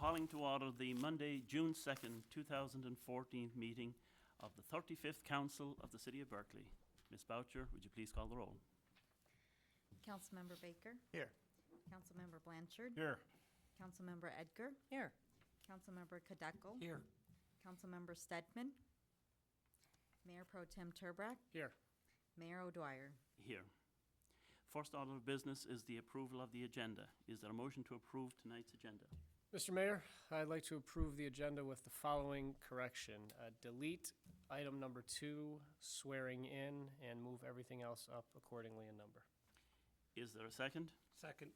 calling to order the Monday, June 2nd, 2014 meeting of the 35th Council of the City of Berkeley. Ms. Boucher, would you please call the roll? Councilmember Baker. Here. Councilmember Blanchard. Here. Councilmember Edgar. Here. Councilmember Kadekel. Here. Councilmember Stedman. Mayor Pro Tem Turbrack. Here. Mayor O'Dwyer. Here. First order of business is the approval of the agenda. Is there a motion to approve tonight's agenda? Mr. Mayor, I'd like to approve the agenda with the following correction. Delete item number 2, swearing in, and move everything else up accordingly in number. Is there a second? Second.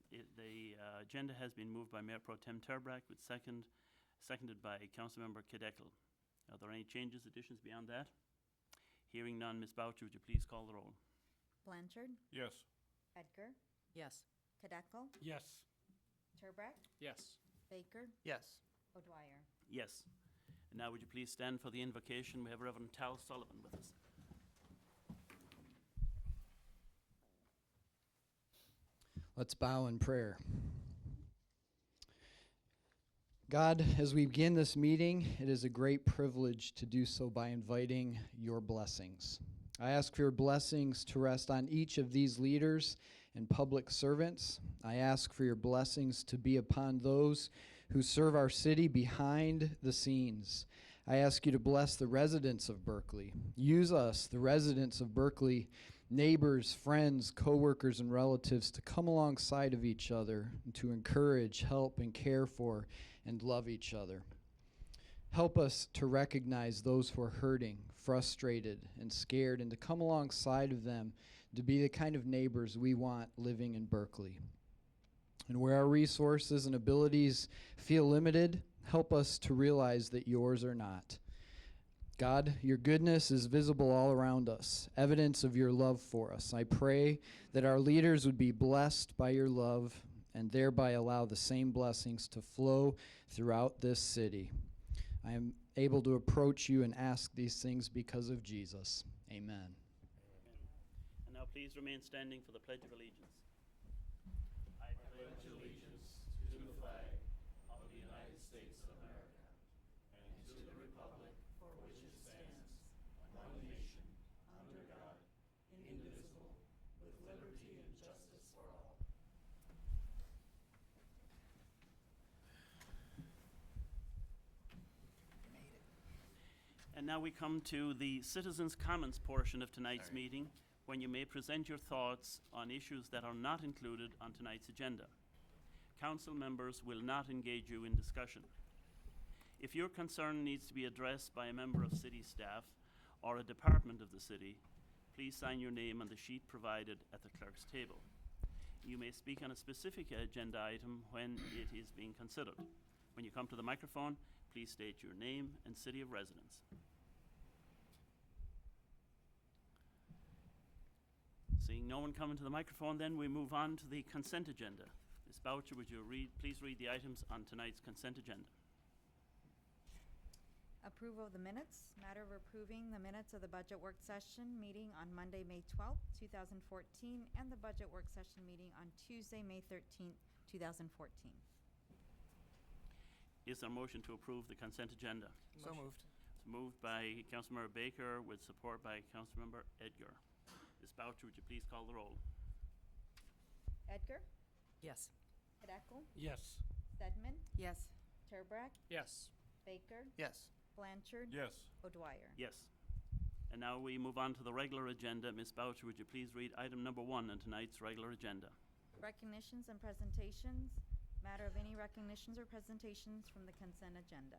The agenda has been moved by Mayor Pro Tem Turbrack with seconded by Councilmember Kadekel. Are there any changes, additions beyond that? Hearing none, Ms. Boucher, would you please call the roll? Blanchard. Yes. Edgar. Yes. Kadekel. Yes. Turbrack. Yes. Baker. Yes. O'Dwyer. Yes. And now would you please stand for the invocation? We have Reverend Tal Sullivan with us. Let's bow in prayer. God, as we begin this meeting, it is a great privilege to do so by inviting your blessings. I ask for your blessings to rest on each of these leaders and public servants. I ask for your blessings to be upon those who serve our city behind the scenes. I ask you to bless the residents of Berkeley. Use us, the residents of Berkeley, neighbors, friends, co-workers, and relatives to come alongside of each other and to encourage, help, and care for and love each other. Help us to recognize those who are hurting, frustrated, and scared, and to come alongside of them to be the kind of neighbors we want living in Berkeley. And where our resources and abilities feel limited, help us to realize that yours are not. God, your goodness is visible all around us, evidence of your love for us. I pray that our leaders would be blessed by your love and thereby allow the same blessings to flow throughout this city. I am able to approach you and ask these things because of Jesus. Amen. And now please remain standing for the Pledge of Allegiance. I pledge allegiance to the flag of the United States of America and to the republic for which it stands, one nation, under God, indivisible, with liberty and justice for all. And now we come to the citizens' comments portion of tonight's meeting, when you may present your thoughts on issues that are not included on tonight's agenda. Council members will not engage you in discussion. If your concern needs to be addressed by a member of city staff or a department of the city, please sign your name on the sheet provided at the clerk's table. You may speak on a specific agenda item when it is being considered. When you come to the microphone, please state your name and city of residence. Seeing no one coming to the microphone, then we move on to the consent agenda. Ms. Boucher, would you please read the items on tonight's consent agenda? Approval of the minutes. Matter of approving the minutes of the budget work session meeting on Monday, May 12th, 2014, and the budget work session meeting on Tuesday, May 13th, 2014. Is there a motion to approve the consent agenda? So moved. It's moved by Councilmember Baker with support by Councilmember Edgar. Ms. Boucher, would you please call the roll? Edgar. Yes. Kadekel. Yes. Stedman. Yes. Turbrack. Yes. Baker. Yes. Blanchard. Yes. O'Dwyer. Yes. And now we move on to the regular agenda. Ms. Boucher, would you please read item number 1 on tonight's regular agenda? Recognitions and presentations. Matter of any recognitions or presentations from the consent agenda.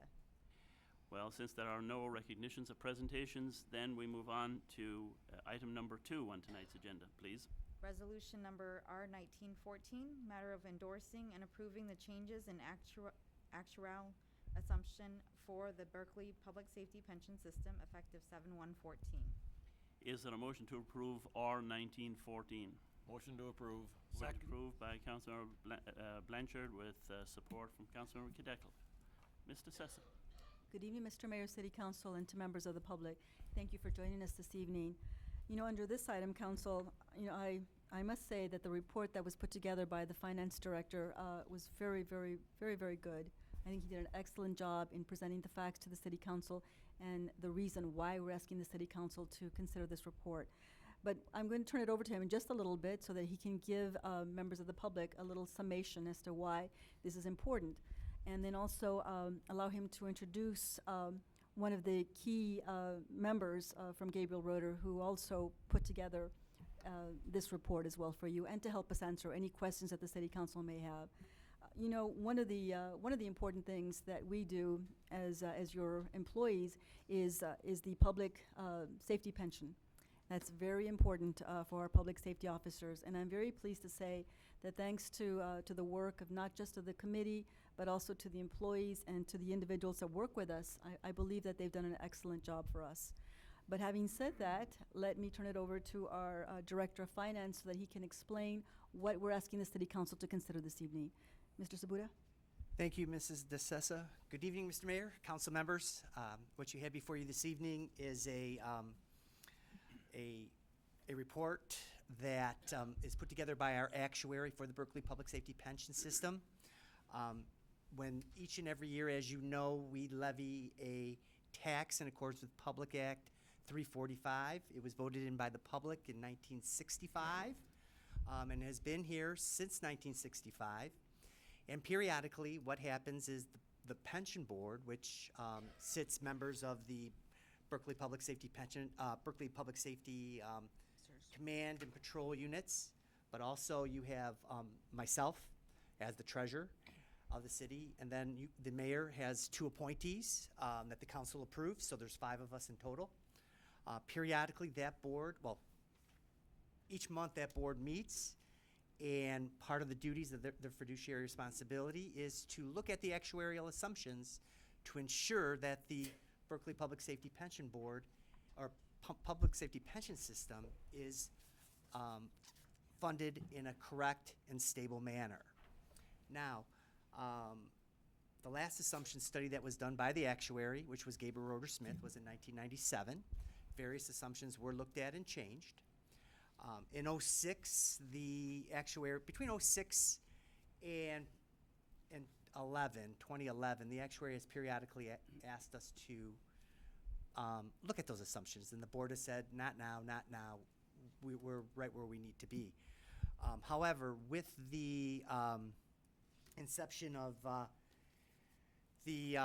Well, since there are no recognitions of presentations, then we move on to item number 2 on tonight's agenda, please. Resolution number R1914, matter of endorsing and approving the changes in actual assumption for the Berkeley Public Safety Pension System effective 7/1/14. Is there a motion to approve R1914? Motion to approve. Second. Approved by Councilmember Blanchard with support from Councilmember Kadekel. Mr. Sessa. Good evening, Mr. Mayor, City Council, and to members of the public. Thank you for joining us this evening. You know, under this item, Council, I I must say that the report that was put together by the finance director was very, very, very, very good. I think he did an excellent job in presenting the facts to the city council and the reason why we're asking the city council to consider this report. But I'm going to turn it over to him in just a little bit so that he can give members of the public a little summation as to why this is important. And then also allow him to introduce one of the key members from Gabriel Roeder, who also put together this report as well for you, and to help us answer any questions that the city council may have. You know, one of the important things that we do as your employees is the public safety pension. That's very important for our public safety officers, and I'm very pleased to say that thanks to the work of not just of the committee, but also to the employees and to the individuals that work with us, I believe that they've done an excellent job for us. But having said that, let me turn it over to our Director of Finance so that he can explain what we're asking the City Council to consider this evening. Mr. Sabuda? Thank you, Mrs. DeSessa. Good evening, Mr. Mayor, council members. What you have before you this evening is a report that is put together by our actuary for the Berkley Public Safety Pension System. When each and every year, as you know, we levy a tax in accordance with Public Act 345. It was voted in by the public in 1965 and has been here since 1965. And periodically, what happens is the pension board, which sits members of the Berkley Public Safety Berkley Public Safety Command and Patrol units, but also you have myself as the treasurer of the city, and then the mayor has 2 appointees that the council approves, so there's 5 of us in total. Periodically, that board, well, each month that board meets, and part of the duties of their fiduciary responsibility is to look at the actuarial assumptions to ensure that the Berkley Public Safety Pension Board, or Public Safety Pension System, is funded in a correct and stable manner. Now, the last assumption study that was done by the actuary, which was Gabriel Roeder Smith, was in 1997. Various assumptions were looked at and changed. In 06, the actuary, between 06 and 2011, the actuary has periodically asked us to look at those assumptions, and the board has said, not now, not now. We're right where we need to be. However, with the inception of the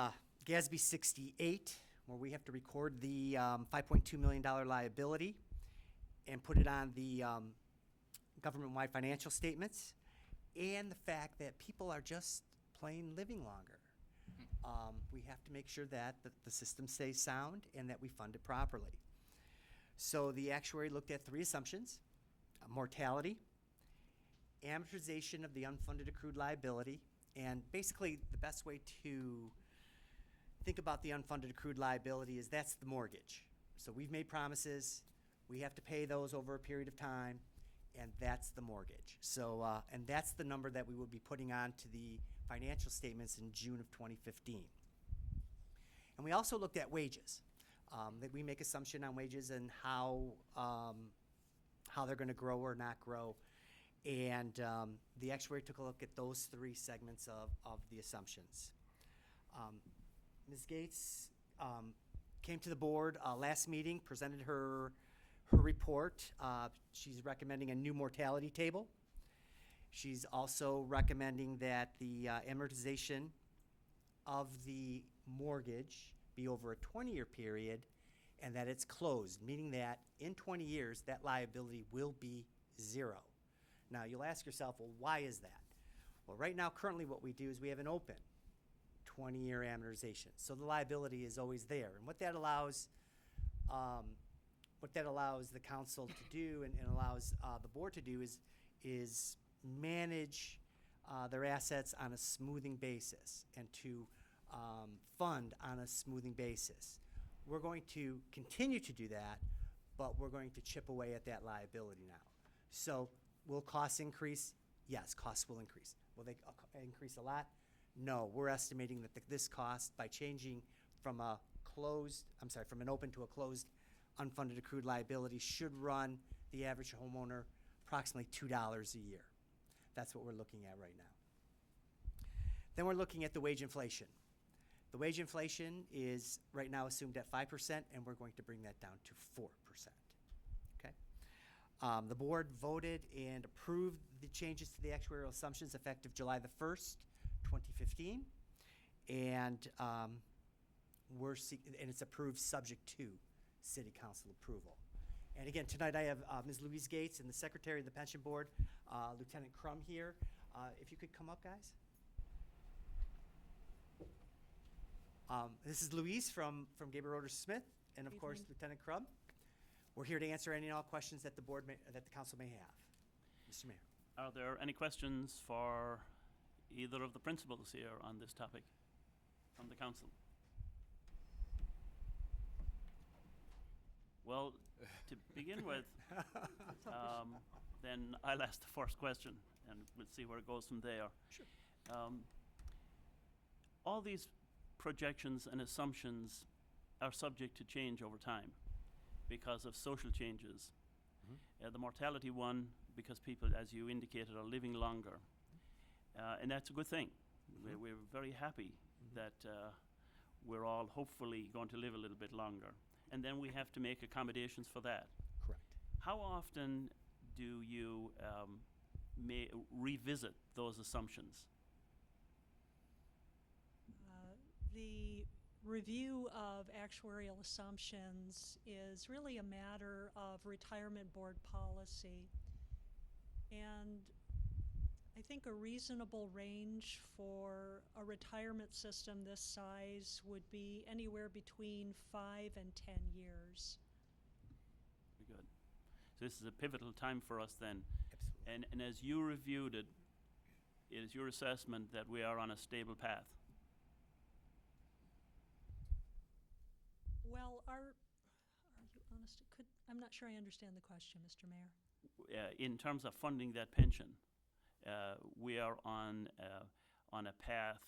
GASB 68, where we have to record the $5.2 million liability and put it on the government-wide financial statements, and the fact that people are just plain living longer. We have to make sure that the system stays sound and that we fund it properly. So the actuary looked at 3 assumptions: mortality, amortization of the unfunded accrued liability, and basically the best way to think about the unfunded accrued liability is that's the mortgage. So we've made promises, we have to pay those over a period of time, and that's the mortgage. So, and that's the number that we will be putting on to the financial statements in June of 2015. And we also looked at wages, that we make assumption on wages and how they're going to grow or not grow. And the actuary took a look at those 3 segments of the assumptions. Ms. Gates came to the board last meeting, presented her report. She's recommending a new mortality table. She's also recommending that the amortization of the mortgage be over a 20-year period and that it's closed, meaning that in 20 years that liability will be 0. Now you'll ask yourself, well, why is that? Well, right now currently what we do is we have an open 20-year amortization, so the liability is always there. And what that allows the council to do and allows the board to do is manage their assets on a smoothing basis and to fund on a smoothing basis. We're going to continue to do that, but we're going to chip away at that liability now. So will costs increase? Yes, costs will increase. Will they increase a lot? No, we're estimating that this cost, by changing from an open to a closed unfunded accrued liability, should run the average homeowner approximately $2 a year. That's what we're looking at right now. Then we're looking at the wage inflation. The wage inflation is right now assumed at 5%, and we're going to bring that down to 4%. Okay? The board voted and approved the changes to the actuarial assumptions effective July the 1st, 2015, and and it's approved subject to City Council approval. And again, tonight I have Ms. Louise Gates and the Secretary of the Pension Board, Lieutenant Crum here. If you could come up, guys. This is Louise from Gabriel Roder Smith, and of course, Lieutenant Crum. We're here to answer any and all questions that the council may have. Mr. Mayor. Are there any questions for either of the principals here on this topic from the council? Well, to begin with, then I'll ask the first question, and we'll see where it goes from there. Sure. All these projections and assumptions are subject to change over time because of social changes. The mortality one, because people, as you indicated, are living longer. And that's a good thing. We're very happy that we're all hopefully going to live a little bit longer. And then we have to make accommodations for that. Correct. How often do you revisit those assumptions? The review of actuarial assumptions is really a matter of retirement board policy. And I think a reasonable range for a retirement system this size would be anywhere between 5 and 10 years. Very good. So this is a pivotal time for us then. Absolutely. And as you reviewed it, it is your assessment that we are on a stable path? Well, are you honest? I'm not sure I understand the question, Mr. Mayor. In terms of funding that pension, we are on a path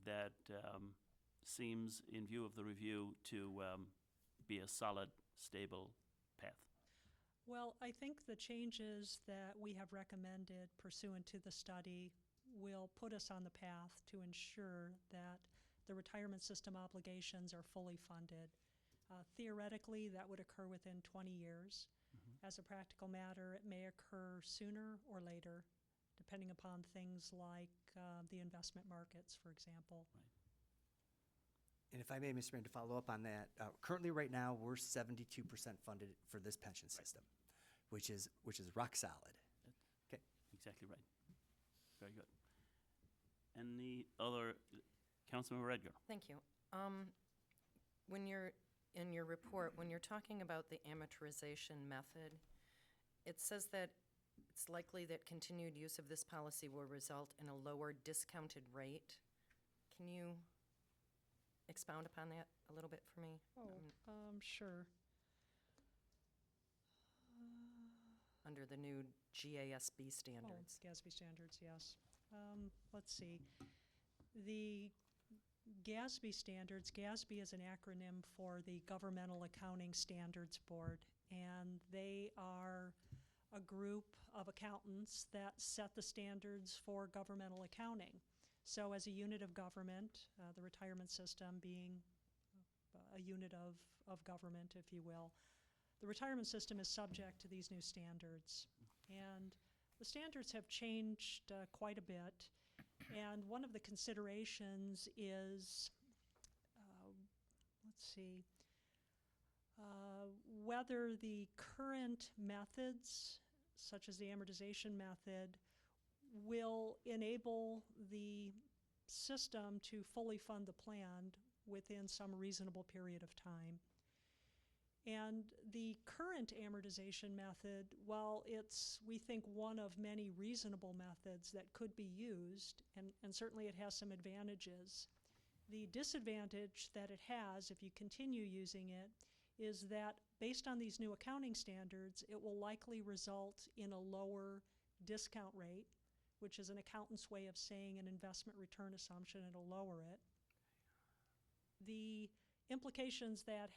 that seems, in view of the review, to be a solid, stable path. Well, I think the changes that we have recommended pursuant to the study will put us on the path to ensure that the retirement system obligations are fully funded. Theoretically, that would occur within 20 years. As a practical matter, it may occur sooner or later, depending upon things like the investment markets, for example. Right. And if I may, Mr. Mayor, to follow up on that, currently right now we're 72% funded for this pension system, which is rock solid. Okay. Exactly right. Very good. Any other, Councilmember Edgar? Thank you. When you're in your report, when you're talking about the amortization method, it says that it's likely that continued use of this policy will result in a lower discounted rate. Can you expound upon that a little bit for me? Sure. Under the new GASB standards. GASB standards, yes. Let's see. The GASB standards, GASB is an acronym for the Governmental Accounting Standards Board, and they are a group of accountants that set the standards for governmental accounting. So as a unit of government, the retirement system being a unit of government, if you will, the retirement system is subject to these new standards. And the standards have changed quite a bit. And one of the considerations is, whether the current methods, such as the amortization method, will enable the system to fully fund the plan within some reasonable period of time. And the current amortization method, while it's, we think, one of many reasonable methods that could be used, and certainly it has some advantages, the disadvantage that it has, if you continue using it, is that based on these new accounting standards, it will likely result in a lower discount rate, which is an accountant's way of saying an investment return assumption. It'll lower it. The implications that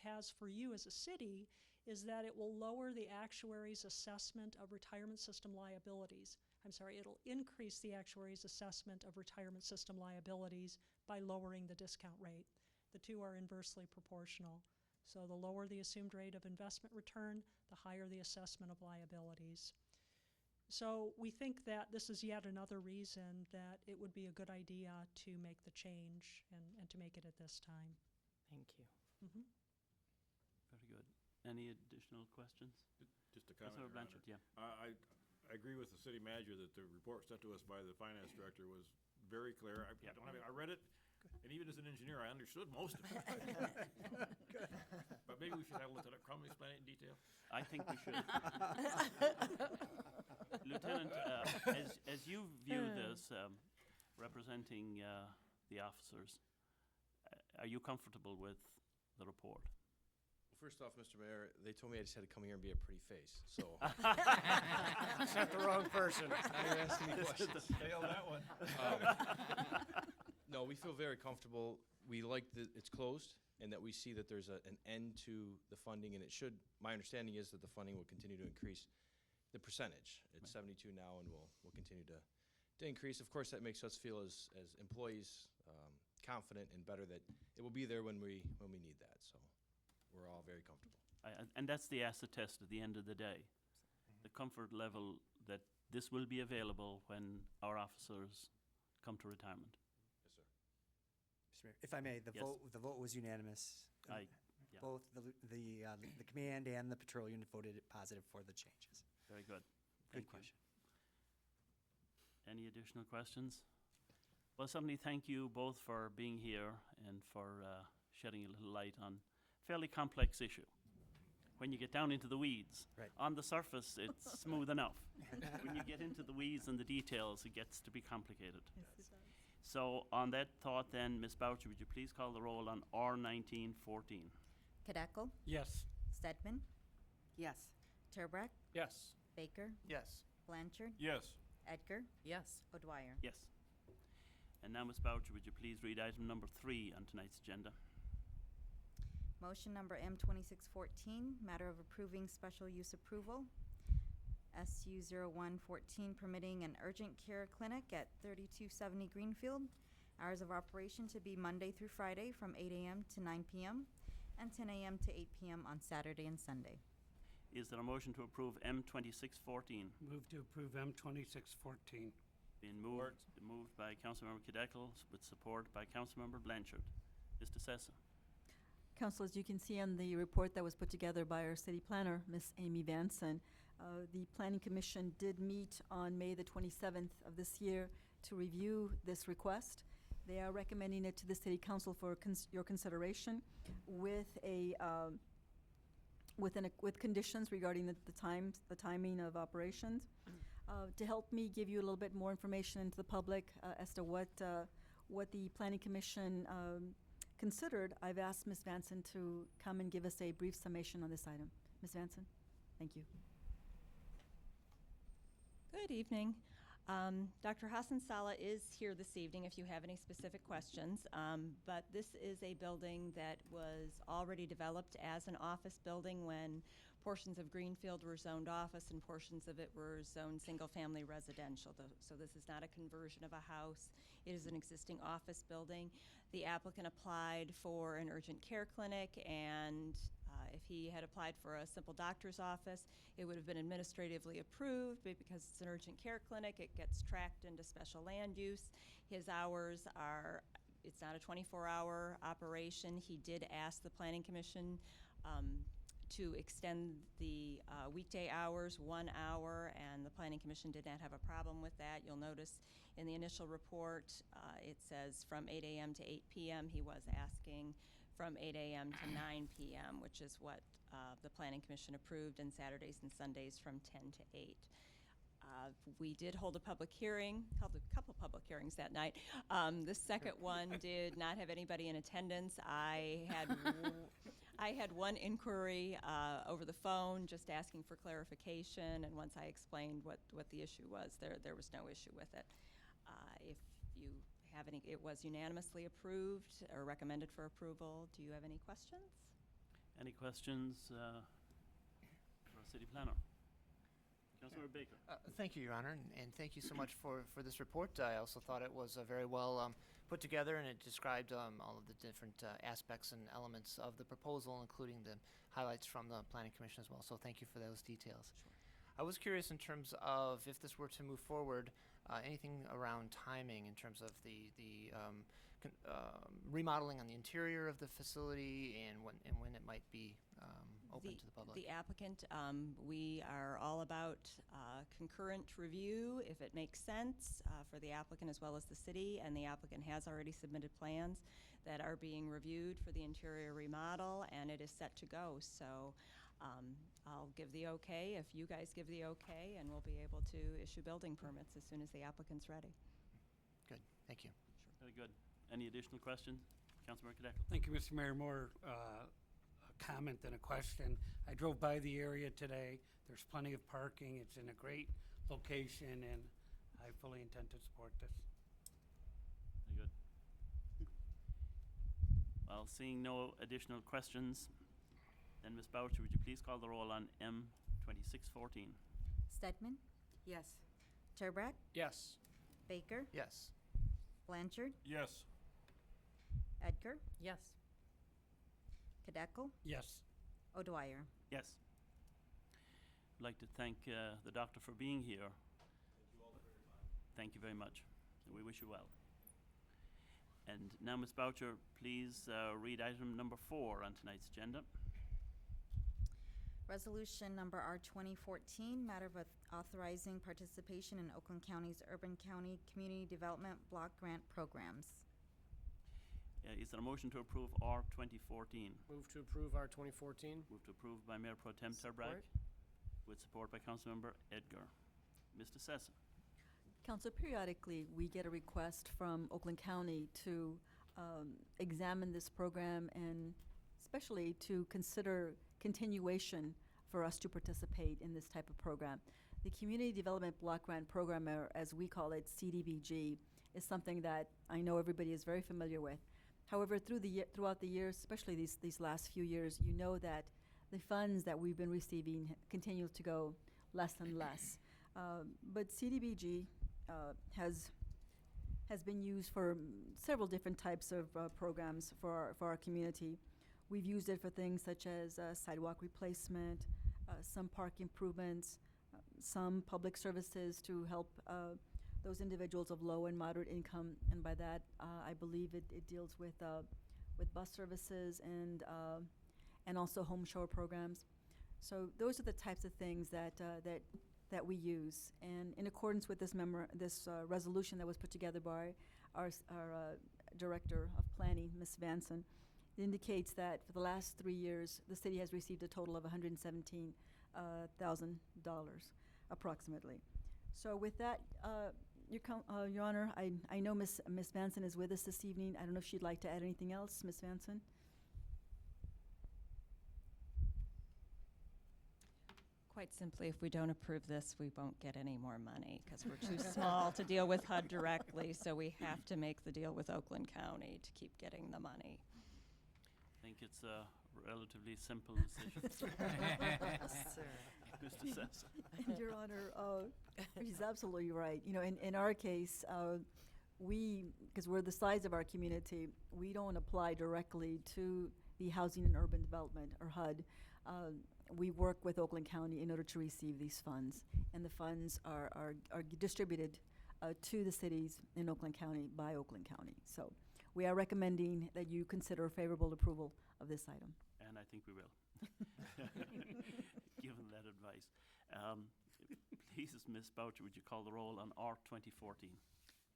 has for you as a city is that it will lower the actuary's assessment of retirement system liabilities. I'm sorry, it'll increase the actuary's assessment of retirement system liabilities by lowering the discount rate. The two are inversely proportional. So the lower the assumed rate of investment return, the higher the assessment of liabilities. So we think that this is yet another reason that it would be a good idea to make the change and to make it at this time. Thank you. Mhm. Very good. Any additional questions? Just a comment, Councilor Your Blanchard, Honor. yeah. I agree with the city manager that the report sent to us by the finance director was very clear. Yep. I read it, and even as an engineer, I understood most of it. But maybe we should have Lieutenant Crum explain it in detail. I think we should. Lieutenant, as you view this, representing the officers, are you comfortable with the report? Well, first off, Mr. Mayor, they told me I just had to come here and be a pretty face, so. It's not the wrong person. Now you're asking me questions. Fail that one. No, we feel very comfortable. We like that it's closed and that we see that there's an end to the funding, and it should, my understanding is that the funding will continue to increase the percentage. It's 72 now and will continue to increase. Of course, that makes us feel as employees confident and better that it will be there when we need that. So we're all very comfortable. And that's the acid test at the end of the day. The comfort level that this will be available when our officers come to retirement. Mr. Mayor, if I may, the Yes. vote was unanimous. Yeah. Both the command and the patrol unit voted positive for the changes. Very good. Good Thank you. question. Any additional questions? Well, certainly thank you both for being here and for shedding a little light on a fairly complex issue. When you get down into the weeds, Right. on the surface it's smooth enough. When you get into the weeds and the details, it gets to be complicated. Yes, it does. So on that thought then, Ms. Boucher, would you please call the roll on R1914? Kadeco, Yes. Stedman, Yes. Turbrack, Yes. Baker, Yes. Blanchard, Yes. Edgar, Yes. O'Dwyer. Yes. And now, Ms. Boucher, would you please read item number 3 on tonight's agenda? Motion number M2614, matter of approving special use approval. SU 0114, permitting an urgent care clinic at 3270 Greenfield. Hours of operation to be Monday through Friday from 8 a.m. to 9 p.m. and 10 a.m. to 8 p.m. on Saturday and Sunday. Is there a motion to approve M2614? Move to approve M2614. Being moved by Councilmember Kadeco with support by Councilmember Blanchard. Mr. Sessa. Council, as you can see on the report that was put together by our city planner, Ms. Amy Vanson, the Planning Commission did meet on May the 27th of this year to review this request. They are recommending it to the City Council for your consideration with with conditions regarding the timing of operations. To help me give you a little bit more information to the public as to what the Planning Commission considered, I've asked Ms. Vanson to come and give us a brief summation on this item. Ms. Vanson, thank you. Good evening. Dr. Hassan Saleh is here this evening if you have any specific questions, but this is a building that was already developed as an office building when portions of Greenfield were zoned office and portions of it were zoned single-family residential. So this is not a conversion of a house. It is an existing office building. The applicant applied for an urgent care clinic, and if he had applied for a simple doctor's office, it would have been administratively approved, but because it's an urgent care clinic, it gets tracked into special land use. His hours are, it's not a 24-hour operation. He did ask the Planning Commission to extend the weekday hours 1 hour, and the Planning Commission did not have a problem with that. You'll notice in the initial report, it says from 8 a.m. to 8 p.m. He was asking from 8 a.m. to 9 p.m., which is what the Planning Commission approved, and Saturdays and Sundays from 10 to 8. We did hold a public hearing, held a couple public hearings that night. The second one did not have anybody in attendance. I had one inquiry over the phone, just asking for clarification, and once I explained what the issue was, there was no issue with it. If you have any, it was unanimously approved or recommended for approval. Do you have any questions? Any questions our city planner. Councilmember Baker. Thank you, Your Honor, and thank you so much for this report. I also thought it was very well put together, and it described all of the different aspects and elements of the proposal, including the highlights from the Planning Commission as well. So thank you for those details. I was curious in terms of if this were to move forward, anything around timing in terms of the remodeling on the interior of the facility and when it might be open to the public. The applicant, we are all about concurrent review, if it makes sense, for the applicant as well as the city, and the applicant has already submitted plans that are being reviewed for the interior remodel, and it is set to go. So I'll give the okay if you guys give the okay, and we'll be able to issue building permits as soon as the applicant's ready. Good, thank you. Very good. Any additional questions? Councilmember Cadecle. Thank you, Mr. Mayor. More a comment than a question. I drove by the area today. There's plenty of parking. It's in a great location, and I fully intend to support this. Very good. Well, seeing no additional questions, then Ms. Boucher, would you please call the roll on M 2614? Stedman? Yes. Turbrack? Yes. Baker? Yes. Blanchard? Yes. Edgar? Yes. Kadeco? Yes. O'Dwyer? Yes. I'd like to thank the doctor for being here. Thank you very much. We wish you well. And now, Ms. Boucher, please read item number 4 on tonight's agenda. Resolution number R 2014, matter of authorizing participation in Oakland County's Urban County Community Development Block Grant Programs. Is there a motion to approve R 2014? Move to approve R 2014. Moved to approve by Mayor Pro Tem Turbrack, with support by Councilmember Edgar. Mr. Sessa. Council, periodically, we get a request from Oakland County to examine this program and especially to consider continuation for us to participate in this type of program. The Community Development Block Grant Program, or as we call it, CDBG, is something that I know everybody is very familiar with. However, throughout the years, especially these last few years, you know that the funds that we've been receiving continue to go less and less. But CDBG has been used for several different types of programs for our community. We've used it for things such as sidewalk replacement, some park improvements, some public services to help those individuals of low and moderate income, and by that I believe it deals with bus services and also home shower programs. So those are the types of things that we use. And in accordance with this resolution that was put together by our Director of Planning, Ms. Vanson, it indicates that for the last 3 years, the city has received a total of $117,000 approximately. So with that, Your Honor, I know Ms. Vanson is with us this evening. I don't know if she'd like to add anything else, Ms. Vanson? Quite simply, if we don't approve this, we won't get any more money because we're too small to deal with HUD directly, so we have to make the deal with Oakland County to keep getting the money. I think it's a relatively simple decision. Mr. Sessa. And Your Honor, she's absolutely right. You know, in our case, because we're the size of our community, we don't apply directly to the Housing and Urban Development, or HUD. We work with Oakland County in order to receive these funds, and the funds are distributed to the cities in Oakland County by Oakland County. So we are recommending that you consider favorable approval of this item. And I think we will, given that advice. Please, Ms. Boucher, would you call the roll on R 2014?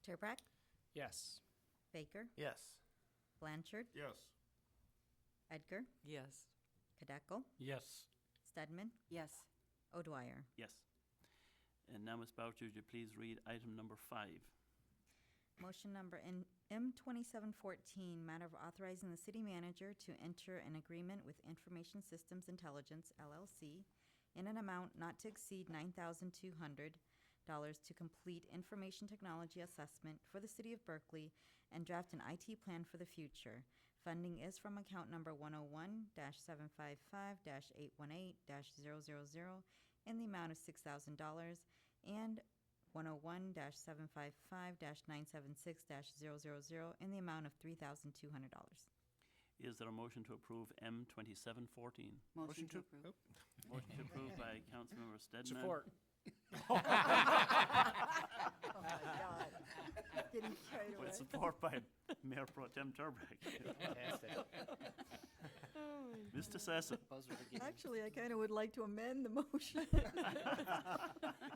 Turbrack? Yes. Baker? Yes. Blanchard? Yes. Edgar? Yes. Kadeco? Yes. Stedman? Yes. O'Dwyer? Yes. And now, Ms. Boucher, would you please read item number 5? Motion number M 2714, matter of authorizing the city manager to enter an agreement with Information Systems Intelligence, LLC, in an amount not to exceed $9,200 to complete information technology assessment for the city of Berkeley and draft an IT plan for the future. Funding is from account number 101-755-818-000 in the amount of $6,000 and 101-755-976-000 in the amount of $3,200. Is there a motion to approve M 2714? Motion to approve. Motion to approve by Councilmember Stedman. Support. Oh, my God. Getting carried away. With support by Mayor Pro Tem Turbrack. Fantastic. Mr. Sessa. Buzzer begins. Actually, I kind of would like to amend the motion.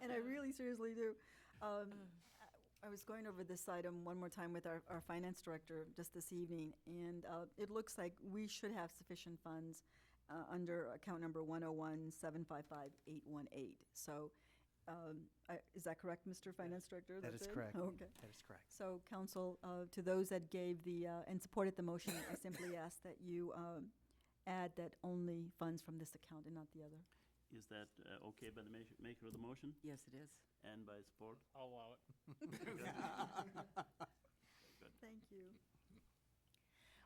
And I really seriously do. I was going over this item one more time with our finance director just this evening, and it looks like we should have sufficient funds under account number 101-755-818. So, is that correct, Mr. Finance Director? That That's is it? correct. Okay. That is correct. So, council, to those that gave the, and supported the motion, I simply ask that you add that only funds from this account and not the other. Is that okay by the maker of the motion Yes, it is. and by support? I'll allow it. Thank you.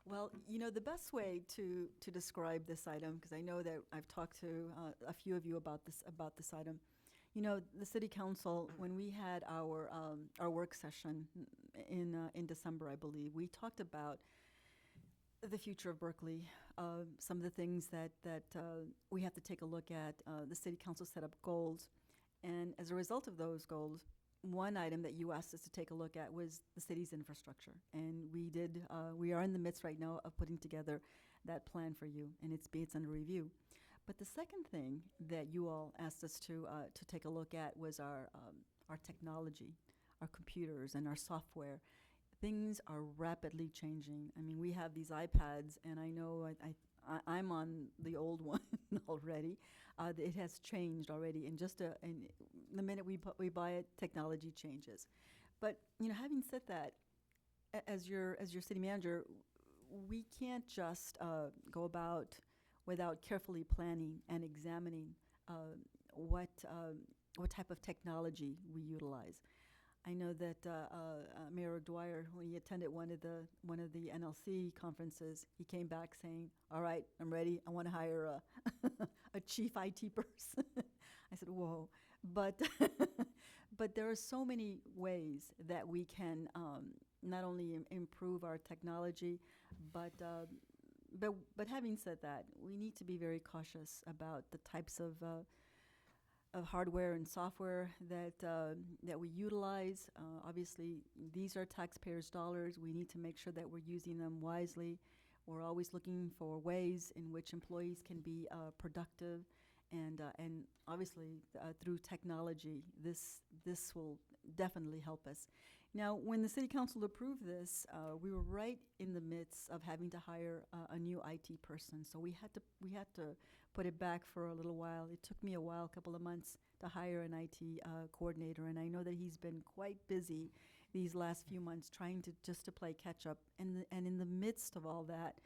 Well, you know, the best way to describe this item, because I know that I've talked to a few of you about this item. You know, the city council, when we had our work session in December, I believe, we talked about the future of Berkeley, some of the things that we have to take a look at. The city council set up goals, and as a result of those goals, one item that you asked us to take a look at was the city's infrastructure, and we did. We are in the midst right now of putting together that plan for you, and it's under review. But the second thing that you all asked us to take a look at was our technology, our computers, and our software. Things are rapidly changing. I mean, we have these iPads, and I know I'm on the old one already. It has changed already. In the minute we buy it, technology changes. But you know, having said that, as your city manager, we can't just go about without carefully planning and examining what type of technology we utilize. I know that Mayor Dwyer, when he attended one of the NLC conferences, he came back saying, "All right, I'm ready. I want to hire a chief IT person." I said, "Whoa!" But but there are so many ways that we can not only improve our technology, but having said that, we need to be very cautious about the types of hardware and software that we utilize. Obviously, these are taxpayers' dollars. We need to make sure that we're using them wisely. We're always looking for ways in which employees can be productive, and obviously through technology, this will definitely help us. Now, when the city council approved this, we were right in the midst of having to hire a new IT person. So we had to put it back for a little while. It took me a while, a couple of months, to hire an IT coordinator, and I know that he's been quite busy these last few months trying to play catch up. And in the midst of all that,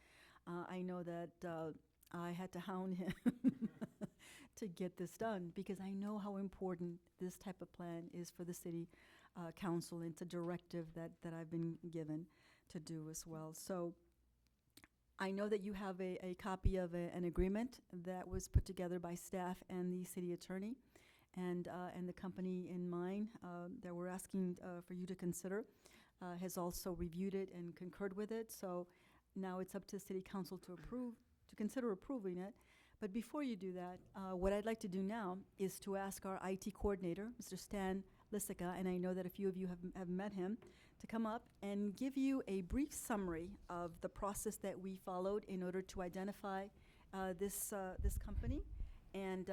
I know that I had to hound him to get this done, because I know how important this type of plan is for the city council. It's a directive that I've been given to do as well. So I know that you have a copy of an agreement that was put together by staff and the city attorney, and the company in mind that we're asking for you to consider has also reviewed it and concurred with it. So now it's up to city council to consider approving it. But before you do that, what I'd like to do now is to ask our IT coordinator, Mr. Stan Lissica, and I know that a few of you have met him, to come up and give you a brief summary of the process that we followed in order to identify this company, and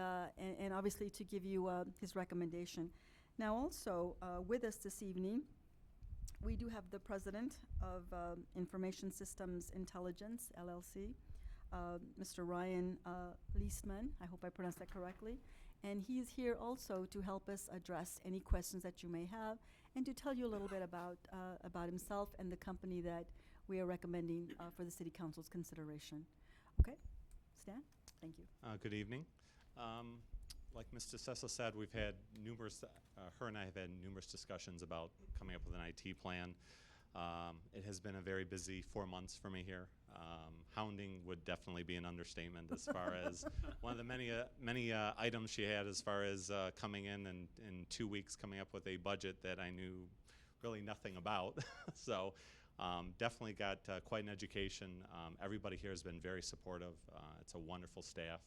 obviously to give you his recommendation. Now, also with us this evening, we do have the president of Information Systems Intelligence, LLC, Mr. Ryan Leastman. I hope I pronounced that correctly. And he's here also to help us address any questions that you may have, and to tell you a little bit about himself and the company that we are recommending for the City Council's consideration. Okay, Stan, thank you. Good evening. Like Mr. Sessa said, we've had numerous, her and I have had numerous discussions about coming up with an IT plan. It has been a very busy 4 months for me here. Hounding would definitely be an understatement as far as one of the many items she had as far as coming in and in 2 weeks coming up with a budget that I knew really nothing about. So definitely got quite an education. Everybody here has been very supportive. It's a wonderful staff.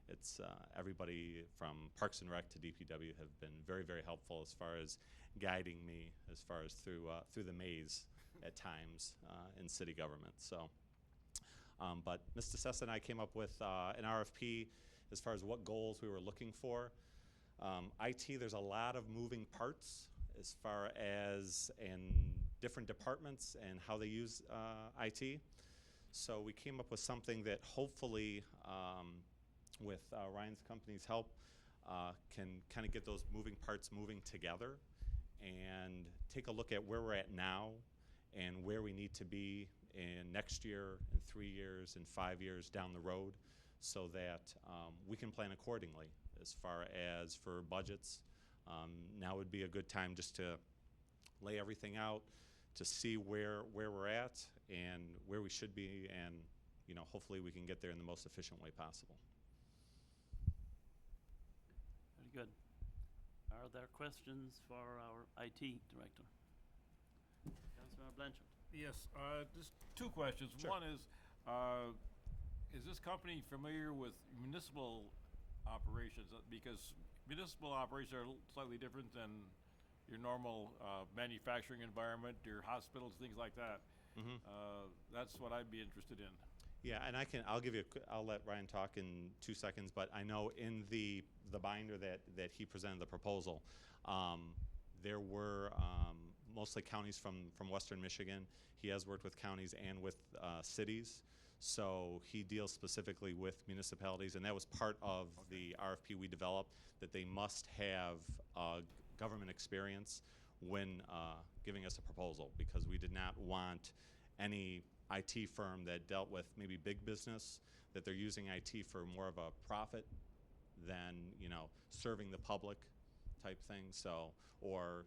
It's everybody from Parks and Rec to DPW have been very, very helpful as far as guiding me as far as through the maze at times in city government. So, but Ms. DeSessa and I came up with an RFP as far as what goals we were looking for. IT, there's a lot of moving parts as far as in different departments and how they use IT. So we came up with something that hopefully, with Ryan's company's help, can kind of get those moving parts moving together and take a look at where we're at now and where we need to be in next year, in 3 years, in 5 years down the road, so that we can plan accordingly as far as for budgets. Now would be a good time just to lay everything out, to see where we're at and where we should be, and hopefully we can get there in the most efficient way possible. Very good. Are there questions for our IT director? Councilor Blanchard. Yes, just two questions. Sure. One is this company familiar with municipal operations? Because municipal operations are slightly different than your normal manufacturing environment, your hospitals, things like that. Mm-hmm. That's what I'd be interested in. Yeah, and I'll let Ryan talk in 2 seconds, but I know in the binder that he presented the proposal, there were mostly counties from Western Michigan. He has worked with counties and with cities, so he deals specifically with municipalities, and that was part of the RFP we developed, that they must have government experience when giving us a proposal, because we did not want any IT firm that dealt with maybe big business, that they're using IT for more of a profit than serving the public type thing. So, or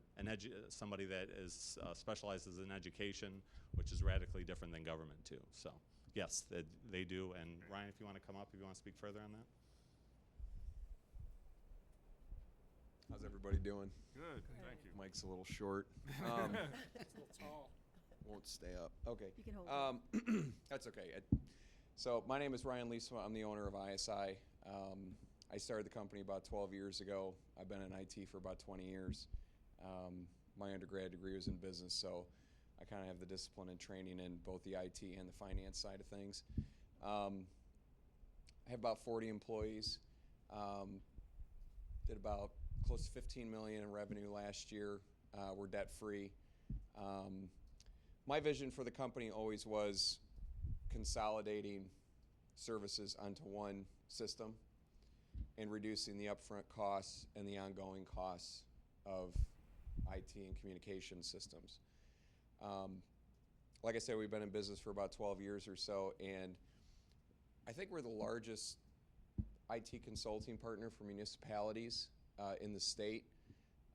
somebody that is specializes in education, which is radically different than government too. So yes, they do. And Ryan, if you want to come up, if you want to speak further on that. How's everybody doing? Good, thank you. Mike's a little short. It's a little tall. Won't stay up. Okay. You can hold That's okay. So my name is Ryan Liesma. I'm the owner of ISI. I started the company about 12 years ago. I've been in IT for about 20 years. My undergrad degree was in business, so I kind of have the discipline and training in both the IT and the finance side of things. I have about 40 employees. Did about close to 15 million in revenue last year. We're debt-free. My vision for the company always was consolidating services onto one system and reducing the upfront costs and the ongoing costs of IT and communication systems. Like I said, we've been in business for about 12 years or so, and I think we're the largest IT consulting partner for municipalities in the state.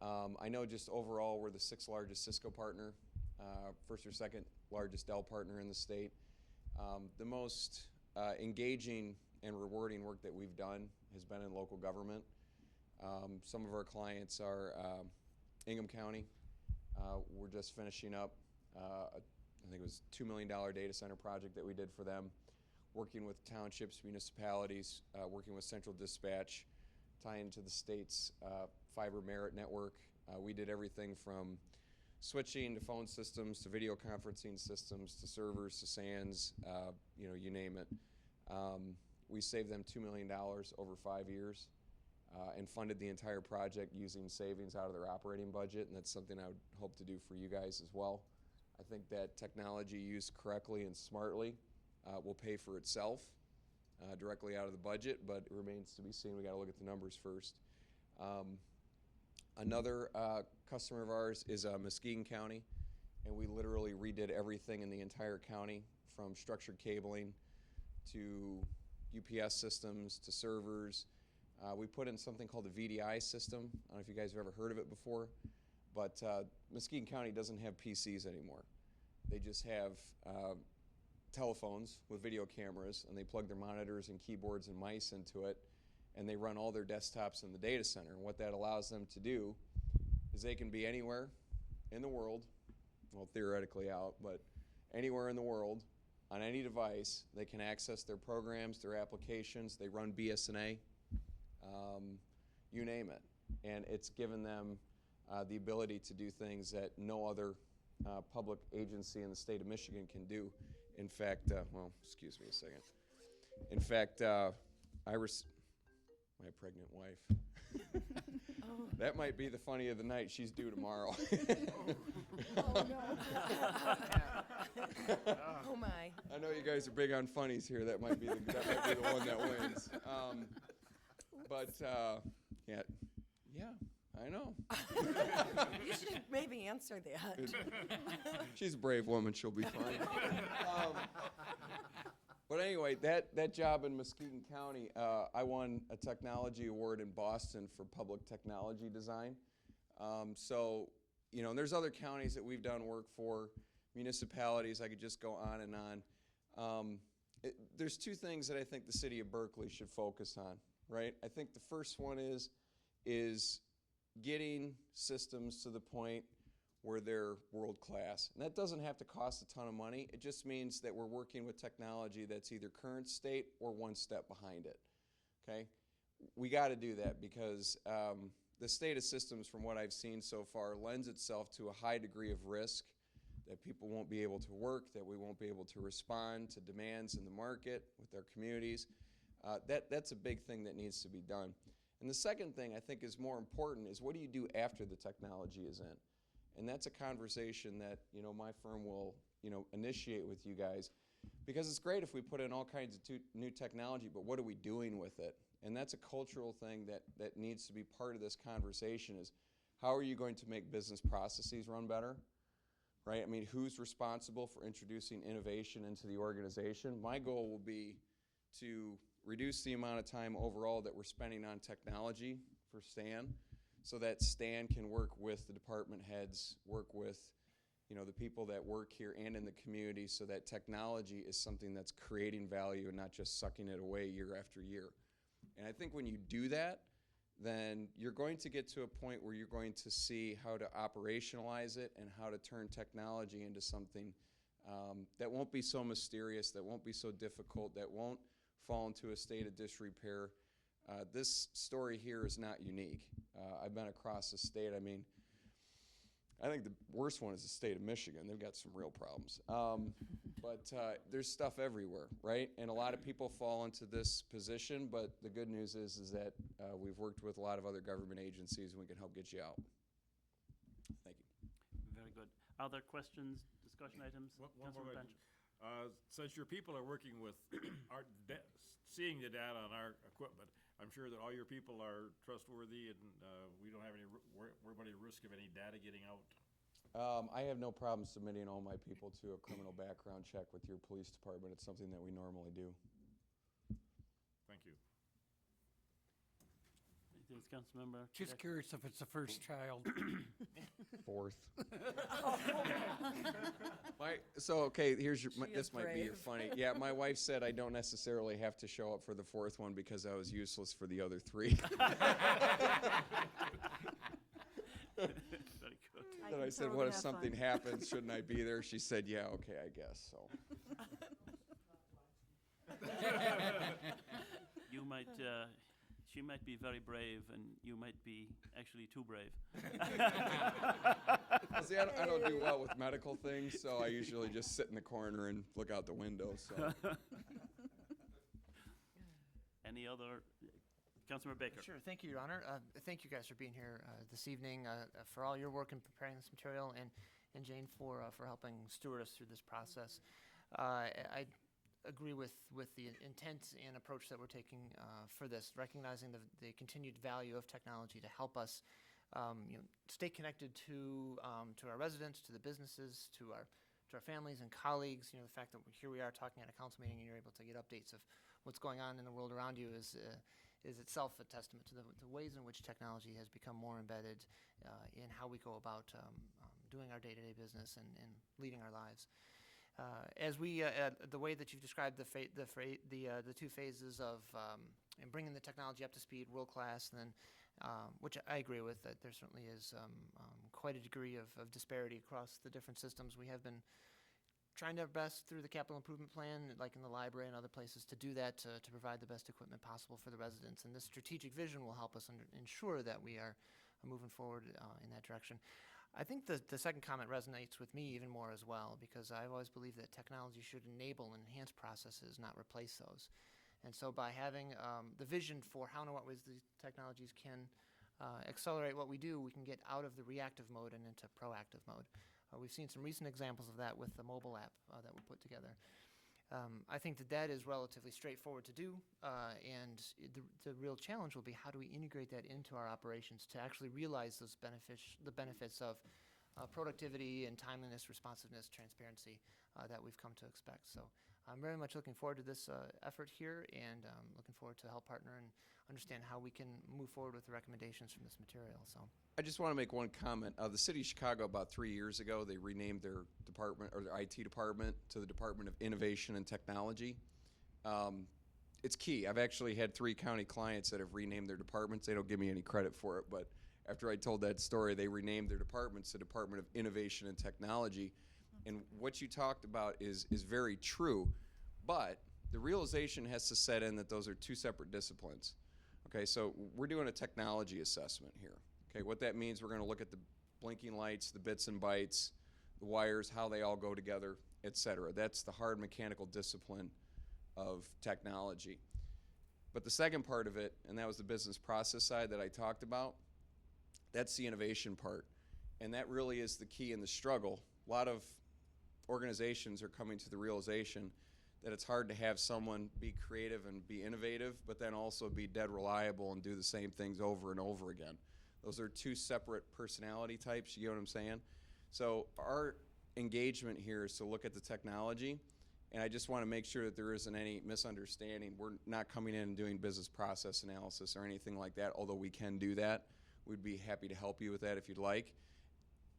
I know just overall we're the 6th largest Cisco partner, 1st or 2nd largest Dell partner in the state. The most engaging and rewarding work that we've done has been in local government. Some of our clients are Ingham County. We're just finishing up, I think it was $2 million data center project that we did for them, working with townships, municipalities, working with Central Dispatch, tying into the state's fiber merit network. We did everything from switching to phone systems to video conferencing systems to servers to SANs, you name it. We saved them $2 million over 5 years and funded the entire project using savings out of their operating budget, and that's something I would hope to do for you guys as well. I think that technology used correctly and smartly will pay for itself directly out of the budget, but it remains to be seen. We got to look at the numbers first. Another customer of ours is Muskegon County, and we literally redid everything in the entire county, from structured cabling to UPS systems to servers. We put in something called the VDI system. I don't know if you guys have ever heard of it before, But Muskegon County doesn't have PCs anymore. They just have telephones with video cameras, and they plug their monitors and keyboards and mice into it, and they run all their desktops in the data center. And what that allows them to do is they can be anywhere in the world, well, theoretically out, but anywhere in the world, on any device. They can access their programs, their applications. They run BSNA, you name it. And it's given them the ability to do things that no other public agency in the state of Michigan can do. In fact, well, excuse me a second. In fact, my pregnant wife. That might be the funny of the night. She's due tomorrow. Oh, no. Oh, my. I know you guys are big on funnies here. That might be the one that wins. Yeah, I know. You should maybe answer that. She's a brave woman. She'll be fine. But anyway, that job in Muskegon County, I won a technology award in Boston for public technology design. So, you know, and there's other counties that we've done work for, municipalities. I could just go on and on. There's two things that I think the city of Berkley should focus on, right? I think the first one is getting systems to the point where they're world class. And that doesn't have to cost a ton of money. It just means that we're working with technology that's either current state or one step behind it, okay? We got to do that because the state of systems, from what I've seen so far, lends itself to a high degree of risk, that people won't be able to work, that we won't be able to respond to demands in the market with our communities. That's a big thing that needs to be done. And the second thing I think is more important is, what do you do after the technology is in? And that's a conversation that, you know, my firm will, you know, initiate with you guys, because it's great if we put in all kinds of new technology, but what are we doing with it? And that's a cultural thing that needs to be part of this conversation, is how are you going to make business processes run better, right? I mean, who's responsible for introducing innovation into the organization? My goal will be to reduce the amount of time overall that we're spending on technology for Stan, so that Stan can work with the department heads, work with, you know, the people that work here and in the community, so that technology is something that's creating value and not just sucking it away year after year. And I think when you do that, then you're going to get to a point where you're going to see how to operationalize it and how to turn technology into something that won't be so mysterious, that won't be so difficult, that won't fall into a state of disrepair. This story here is not unique. I've been across the state. I mean, I think the worst one is the state of Michigan. They've got some real problems. But there's stuff everywhere, right? And a lot of people fall into this position, but the good news is that we've worked with a lot of other government agencies, and we can help get you out. Thank you. Very good. Other questions, discussion items? One Councilor more Bench? Since your people are working with seeing the data on our equipment, I'm sure that all your people are trustworthy, and we don't have any worry about any risk of any data getting out. I have no problem submitting all my people to a criminal background check with your police department. It's something that we normally do. Thank you. Anything else, Councilmember? Just curious if it's the first child. Fourth. Okay, here's your, this might be your funny. Yeah, my wife said I don't necessarily have to show up for the fourth one because I was useless for the other three. Very good. And I said, what if something happens? Shouldn't I be there? She said, yeah, okay, I guess so. You might, she might be very brave, and you might be actually too brave. See, I don't do well with medical things, so I usually just sit in the corner and look out the window. So. Any other? Councilmember Baker. Sure. Thank you, Your Honor. Thank you guys for being here this evening, for all your work in preparing this material, and Jane for helping steward us through this process. I agree with the intent and approach that we're taking for this, recognizing the continued value of technology to help us stay connected to our residents, to the businesses, to our families and colleagues. You know, the fact that here we are talking at a council meeting and you're able to get updates of what's going on in the world around you is is itself a testament to the ways in which technology has become more embedded in how we go about doing our day-to-day business and leading our lives. As we, the way that you've described the two phases of and bringing the technology up to speed, world class, and then which I agree with, that there certainly is quite a degree of disparity across the different systems. We have been trying our best through the capital improvement plan, like in the library and other places, to do that, to provide the best equipment possible for the residents. And this strategic vision will help us ensure that we are moving forward in that direction. I think the second comment resonates with me even more as well, because I've always believed that technology should enable and enhance processes, not replace those. And so by having the vision for how and what ways these technologies can accelerate what we do, we can get out of the reactive mode and into proactive mode. We've seen some recent examples of that with the mobile app that we put together. I think that is relatively straightforward to do, and the real challenge will be how do we integrate that into our operations to actually realize those the benefits of productivity and timeliness, responsiveness, transparency that we've come to expect. So I'm very much looking forward to this effort here, and looking forward to help partner and understand how we can move forward with the recommendations from this material. So I just want to make one comment. The city of Chicago, about 3 years ago, they renamed their department, or their IT department, to the Department of Innovation and Technology. It's key. I've actually had 3 county clients that have renamed their departments. They don't give me any credit for it, but after I told that story, they renamed their departments to Department of Innovation and Technology. And what you talked about is very true, but the realization has to set in that those are 2 separate disciplines. Okay, so we're doing a technology assessment here. Okay, what that means, we're going to look at the blinking lights, the bits and bytes, the wires, how they all go together, etc. That's the hard mechanical discipline of technology. But the second part of it, and that was the business process side that I talked about, that's the innovation part. And that really is the key in the struggle. A lot of organizations are coming to the realization that it's hard to have someone be creative and be innovative, but then also be dead reliable and do the same things over and over again. Those are 2 separate personality types, you get what I'm saying? So our engagement here is to look at the technology, and I just want to make sure that there isn't any misunderstanding. We're not coming in and doing business process analysis or anything like that, although we can do that. We'd be happy to help you with that if you'd like.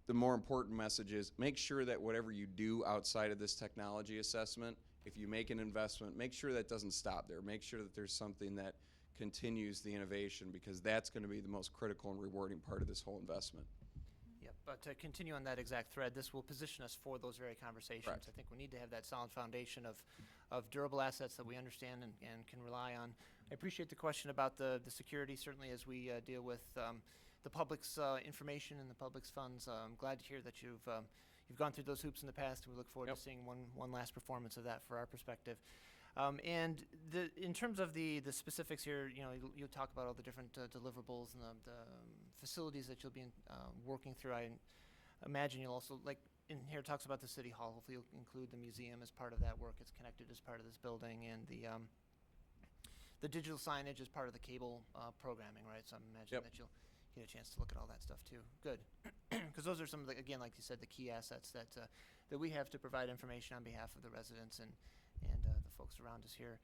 The more important message is make sure that whatever you do outside of this technology assessment, if you make an investment, make sure that doesn't stop there. Make sure that there's something that continues the innovation, because that's going to be the most critical and rewarding part of this whole investment. Yep, but to continue on that exact thread, this will position us for those very conversations. Correct. I think we need to have that solid foundation of durable assets that we understand and can rely on. I appreciate the question about the security, certainly as we deal with the public's information and the public's funds. I'm glad to hear that you've gone through those hoops in the past, and we look forward to seeing one last performance of that for our perspective. And in terms of the specifics here, you'll talk about all the different deliverables and the facilities that you'll be working through. I imagine you'll also, like in here, it talks about the city hall. Hopefully you'll include the museum as part of that work. It's connected as part of this building, and the digital signage is part of the cable programming, right? So I imagine that you'll get a chance to look at all that stuff too. Good, because those are some of the, again, like you said, the key assets that we have to provide information on behalf of the residents and the folks around us here.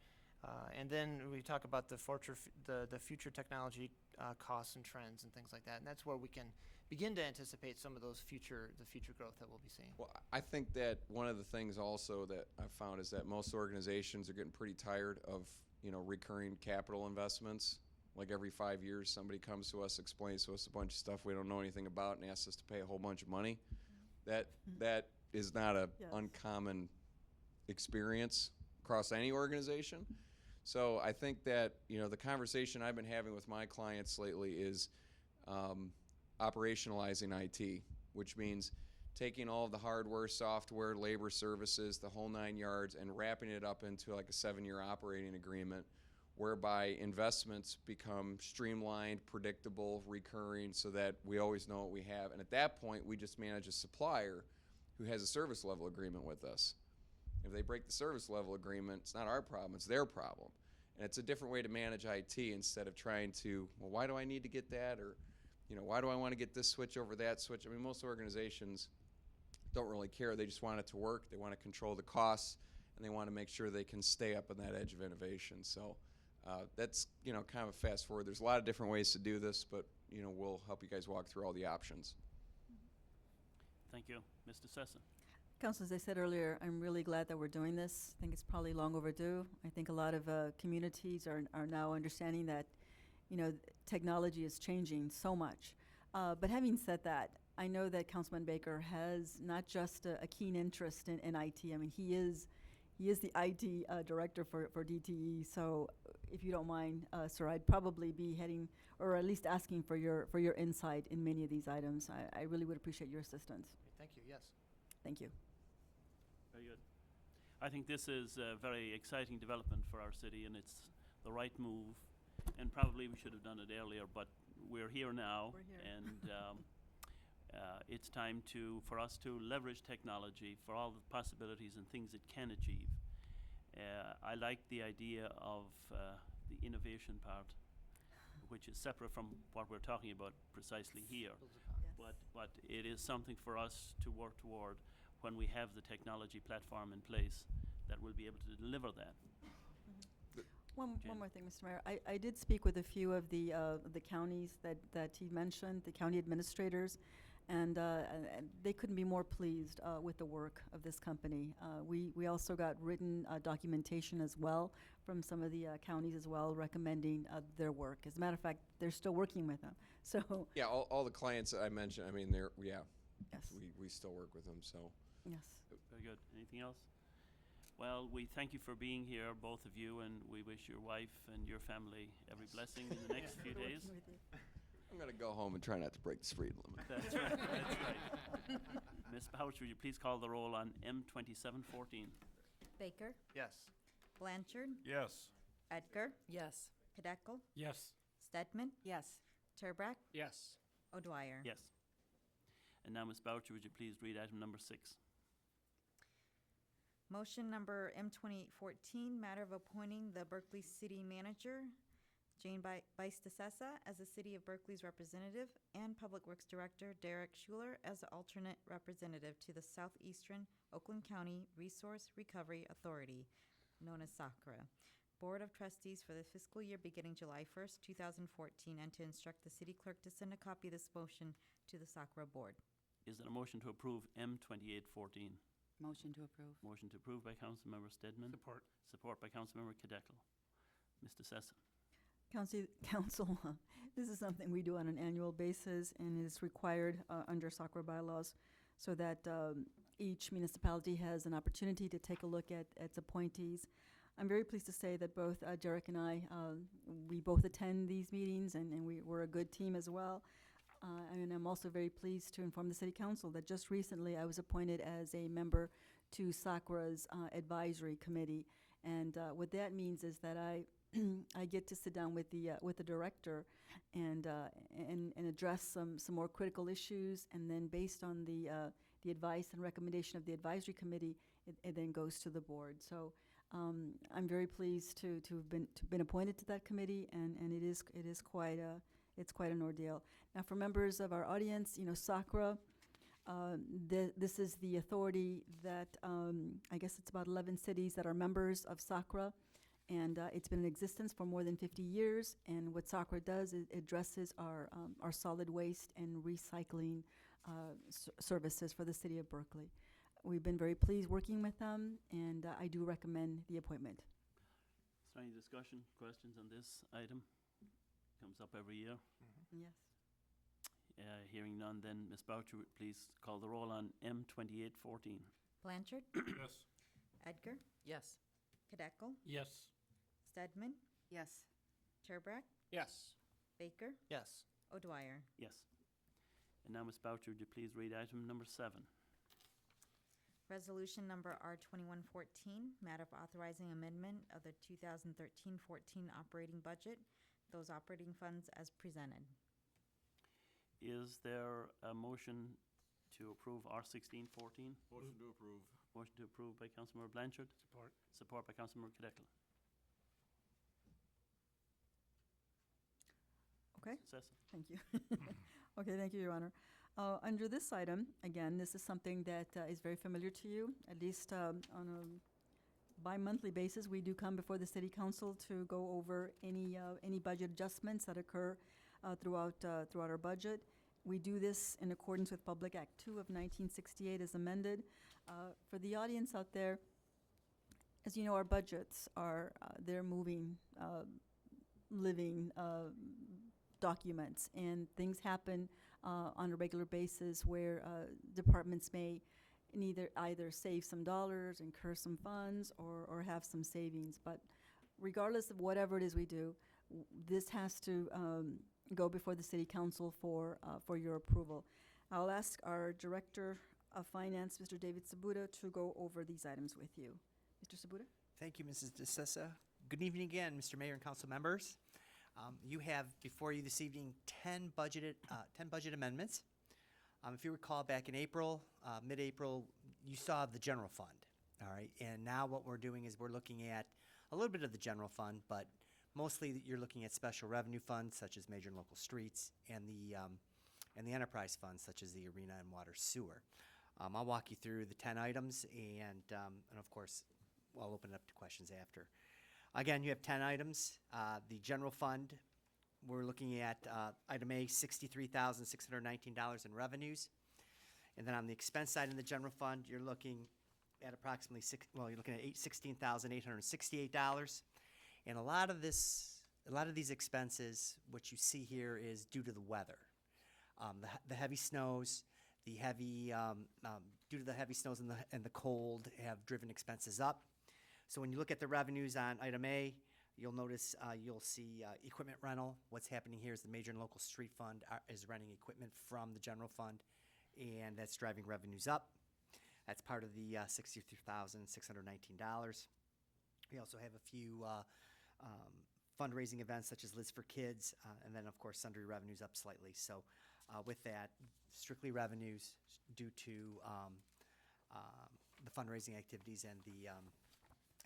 And then we talk about the future technology costs and trends and things like that, and that's where we can begin to anticipate some of the future growth that we'll be seeing. Well, I think that one of the things also that I've found is that most organizations are getting pretty tired of recurring capital investments. Like every 5 years, somebody comes to us, explains to us a bunch of stuff we don't know anything about, and asks us to pay a whole bunch of money. That is not an uncommon experience across any organization. So I think that the conversation I've been having with my clients lately is operationalizing IT, which means taking all of the hardware, software, labor services, the whole 9 yards, and wrapping it up into like a 7-year operating agreement, whereby investments become streamlined, predictable, recurring, so that we always know what we have. And at that point, we just manage a supplier who has a service level agreement with us. If they break the service level agreement, it's not our problem, it's their problem. And it's a different way to manage IT instead of trying to, well, why do I need to get that? Or, why do I want to get this switch over that switch? I mean, most organizations don't really care. They just want it to work. They want to control the costs, and they want to make sure they can stay up on that edge of innovation. So That's, kind of a fast forward. There's a lot of different ways to do this, but, we'll help you guys walk through all the options. Thank you. Mr. Sessa. Council, as I said earlier, I'm really glad that we're doing this. I think it's probably long overdue. I think a lot of communities are now understanding that, technology is changing so much. But having said that, I know that Councilman Baker has not just a keen interest in IT. I mean, he is the IT director for DTE. So, if you don't mind, sir, I'd probably be heading, or at least asking for your insight in many of these items. I really would appreciate your assistance. Thank you, yes. Thank you. Very good. I think this is a very exciting development for our city, and it's the right move. And probably we should have done it earlier, but we're here now. We're here. And it's time for us to leverage technology for all the possibilities and things it can achieve. I like the idea of the innovation part, which is separate from what we're talking about precisely here. But it is something for us to work toward when we have the technology platform in place that will be able to deliver that. One Jen. more thing, Mr. Mayor. I did speak with a few of the counties that he mentioned, the county administrators, and they couldn't be more pleased with the work of this company. We also got written documentation as well from some of the counties as well, recommending their work. As a matter of fact, they're still working with them. So Yeah, all the clients that I mentioned, yes, we still work with them, so. yes. Very good. Anything else? Well, we thank you for being here, both of you, and we wish your wife and your family every blessing in the next few days. I'm going to go home and try not to break the speed limit. That's right. That's right. Ms. Bouch, would you please call the roll on M2714? Baker, Yes. Blanchard, Yes. Edgar, Yes. Kadeco, Yes. Stedman, Yes. Turbrack, Yes. O'Dwyer. Yes. And now, Ms. Boucher, would you please read item number 6? Motion number M2814, matter of appointing the Berkeley City Manager, Jane Beistasessa, as the City of Berkeley's representative, and Public Works Director Derek Schuler as the alternate representative to the Southeastern Oakland County Resource Recovery Authority, known as SACRA, Board of Trustees for the fiscal year beginning July 1st, 2014, and to instruct the city clerk to send a copy of this motion to the SACRA Board. Is there a motion to approve M2814? Motion to approve. Motion to approve by Councilmember Stedman. Support. Support by Councilmember Kadeco. Mr. Sessa. Council, this is something we do on an annual basis, and it is required under SACRA bylaws, so that each municipality has an opportunity to take a look at its appointees. I'm very pleased to say that both Derek and I, we both attend these meetings, and we're a good team as well. And I'm also very pleased to inform the City Council that just recently I was appointed as a member to SACRA's advisory committee. And what that means is that I I get to sit down with the director and address some more critical issues, and then based on the advice and recommendation of the advisory committee, it then goes to the board. So I'm very pleased to have been appointed to that committee, and it is quite an ordeal. Now, for members of our audience, SACRA, this is the authority that I guess it's about 11 cities that are members of SACRA, and it's been in existence for more than 50 years. And what SACRA does is it addresses our solid waste and recycling services for the city of Berkeley. We've been very pleased working with them, and I do recommend the appointment. Is there any discussion, questions on this item? Comes up every year. Yes. Hearing none, then Ms. Boucher, please call the roll on M2814. Blanchard, Yes. Edgar, Yes. Kadeco, Yes. Stedman, Yes. Turbrack, Yes. Baker, Yes. O'Dwyer. Yes. And now, Ms. Boucher, would you please read item number 7? Resolution number R2114, matter of authorizing amendment of the 2013-14 operating budget, those operating funds as presented. Is there a motion to approve R1614? Motion to approve. Motion to approve by Councilmember Blanchard. Support. Support by Councilmember Kadeco. Okay. Sessa. Thank you. Okay, thank you, Your Honor. Under this item, again, this is something that is very familiar to you, at least on a bi-monthly basis, we do come before the city council to go over any budget adjustments that occur throughout our budget. We do this in accordance with Public Act 2 of 1968 as amended. For the audience out there, as you know, our budgets are, they're moving, living documents, and things happen on a regular basis where departments may either save some dollars, incur some funds, or have some savings. But regardless of whatever it is we do, this has to go before the city council for your approval. I'll ask our Director of Finance, Mr. David Sabuda, to go over these items with you. Mr. Sabuda? Thank you, Mrs. DeSissa. Good evening again, Mr. Mayor and council members. You have before you this evening 10 budget amendments. If you recall, back in April, mid-April, you saw the general fund, all right? And now what we're doing is we're looking at a little bit of the general fund, but mostly you're looking at special revenue funds such as major and local streets and the enterprise funds such as the arena and water sewer. I'll walk you through the 10 items, and of course, I'll open it up to questions after. Again, you have 10 items. The general fund, we're looking at item A, $63,619 in revenues. And then on the expense side in the general fund, you're looking at approximately you're looking at $16,868. And a lot of these expenses, what you see here is due to the weather. The heavy snows, due to the heavy snows and the cold have driven expenses up. So when you look at the revenues on item A, you'll notice, you'll see equipment rental. What's happening here is the major and local street fund is renting equipment from the general fund, and that's driving revenues up. That's part of the $63,619. We also have a few fundraising events such as Liz for Kids, and then of course sundry revenues up slightly. So with that, strictly revenues due to the fundraising activities and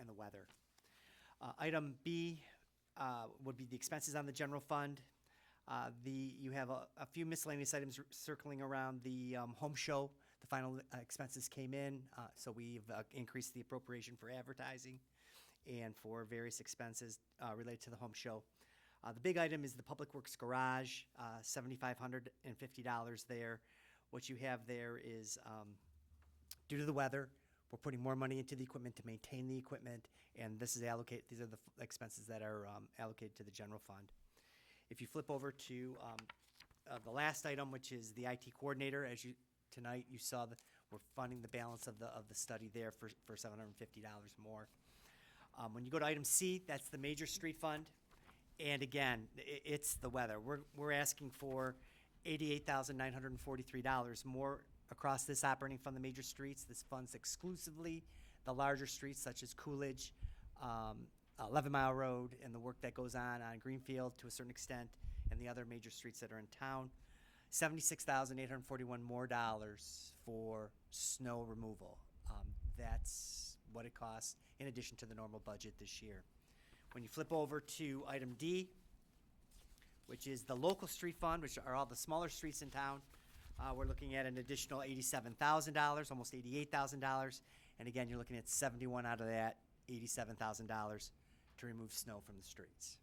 the weather. Item B would be the expenses on the general fund. You have a few miscellaneous items circling around the home show. The final expenses came in, so we've increased the appropriation for advertising and for various expenses related to the home show. The big item is the Public Works Garage, $7,550 there. What you have there is, due to the weather, we're putting more money into the equipment to maintain the equipment, and these are the expenses that are allocated to the general fund. If you flip over to the last item, which is the IT coordinator, tonight you saw that we're funding the balance of the study there for $750 more. When you go to item C, that's the major street fund, and again, it's the weather. We're asking for $88,943 more across this operating fund, the major streets. This funds exclusively the larger streets such as Coolidge, 11 Mile Road, and the work that goes on Greenfield to a certain extent, and the other major streets that are in town. $76,841 more for snow removal. That's what it costs in addition to the normal budget this year. When you flip over to item D, which is the local street fund, which are all the smaller streets in town, we're looking at an additional $87,000, almost $88,000. And again, you're looking at 71 out of that $87,000 to remove snow from the streets.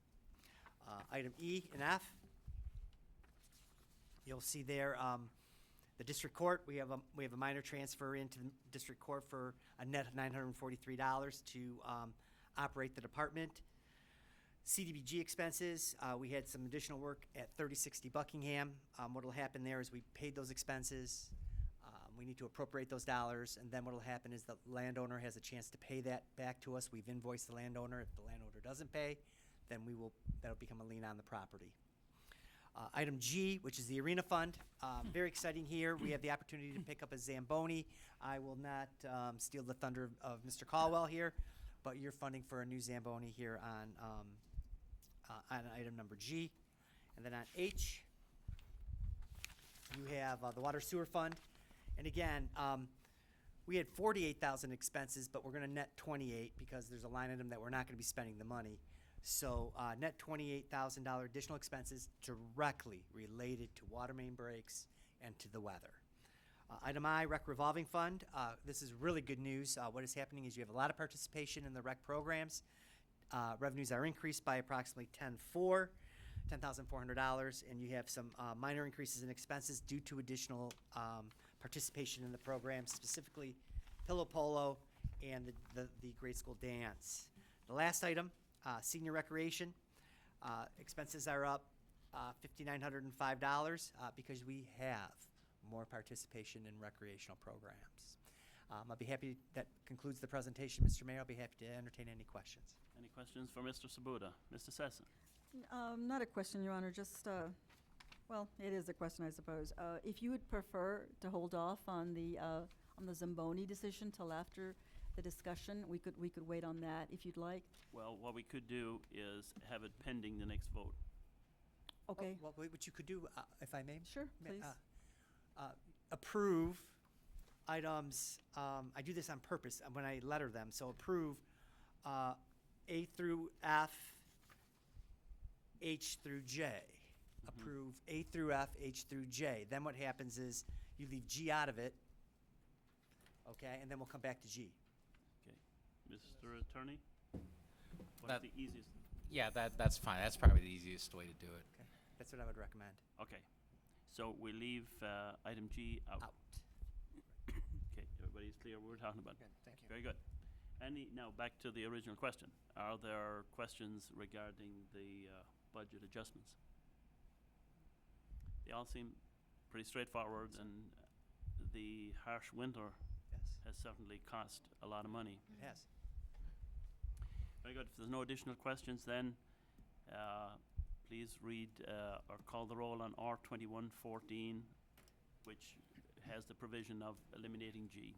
Item E and F, you'll see there the district court. We have a minor transfer into the district court for a net of $943 to operate the department. CDBG expenses, we had some additional work at 3060 Buckingham. What will happen there is we paid those expenses. We need to appropriate those dollars, and then what will happen is the landowner has a chance to pay that back to us. We've invoiced the landowner. If the landowner doesn't pay, then that'll become a lien on the property. Item G, which is the arena fund. Very exciting here. We have the opportunity to pick up a Zamboni. I will not steal the thunder of Mr. Caldwell here, but you're funding for a new Zamboni here on item number G. And then on H, you have the water sewer fund. And again, we had 48,000 expenses, but we're going to net 28 because there's a line item that we're not going to be spending the money. So net $28,000 additional expenses directly related to water main breaks and to the weather. Item I, Rec Revolving Fund. This is really good news. What is happening is you have a lot of participation in the rec programs. Revenues are increased by approximately $10,400, and you have some minor increases in expenses due to additional participation in the program, specifically pillow polo and the grade school dance. The last item, senior recreation. Expenses are up $5,905 because we have more participation in recreational programs. I'll be happy, that concludes the presentation, Mr. Mayor. I'll be happy to entertain any questions. Any questions for Mr. Sabuda? Mr. Sessom? Not a question, Your Honor, just, well, it is a question, I suppose. If you would prefer to hold off on the Zamboni decision till after the discussion, we could wait on that if you'd like. Well, what we could do is have it pending the next vote. Okay. Well, what you could do, if I may? Sure, ma- please. Approve items, I do this on purpose when I letter them, so approve A through F, H through J. Approve A through F, H through J. Then what happens is you leave G out of it, okay, and then we'll come back to G. Okay. Mr. Attorney? What's That- the easiest? Yeah, that's fine. That's probably the easiest way to do it. Okay, that's what I would recommend. Okay. So we leave item G out. Okay, everybody's clear what we're talking about? Good, thank you. Very good. Now back to the original question. Are there questions regarding the budget adjustments? They all seem pretty straightforward, and the harsh winter Yes, has certainly cost a lot of money. it has. Very good. If there's no additional questions, then please read or call the roll on R 2114, which has the provision of eliminating G.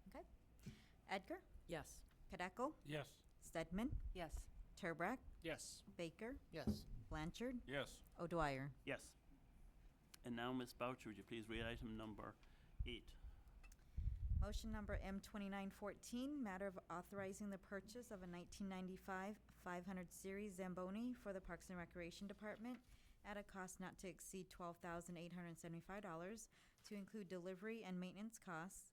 Okay. Edgar? Yes. Kadeko? Yes. Stedman? Yes. Turbrack? Yes. Baker? Yes. Blanchard? Yes. O'Dwyer? Yes. And now, Ms. Boucher, would you please read item number 8? Motion number M2914, matter of authorizing the purchase of a 1995 500 series Zamboni for the Parks and Recreation Department at a cost not to exceed $12,875 to include delivery and maintenance costs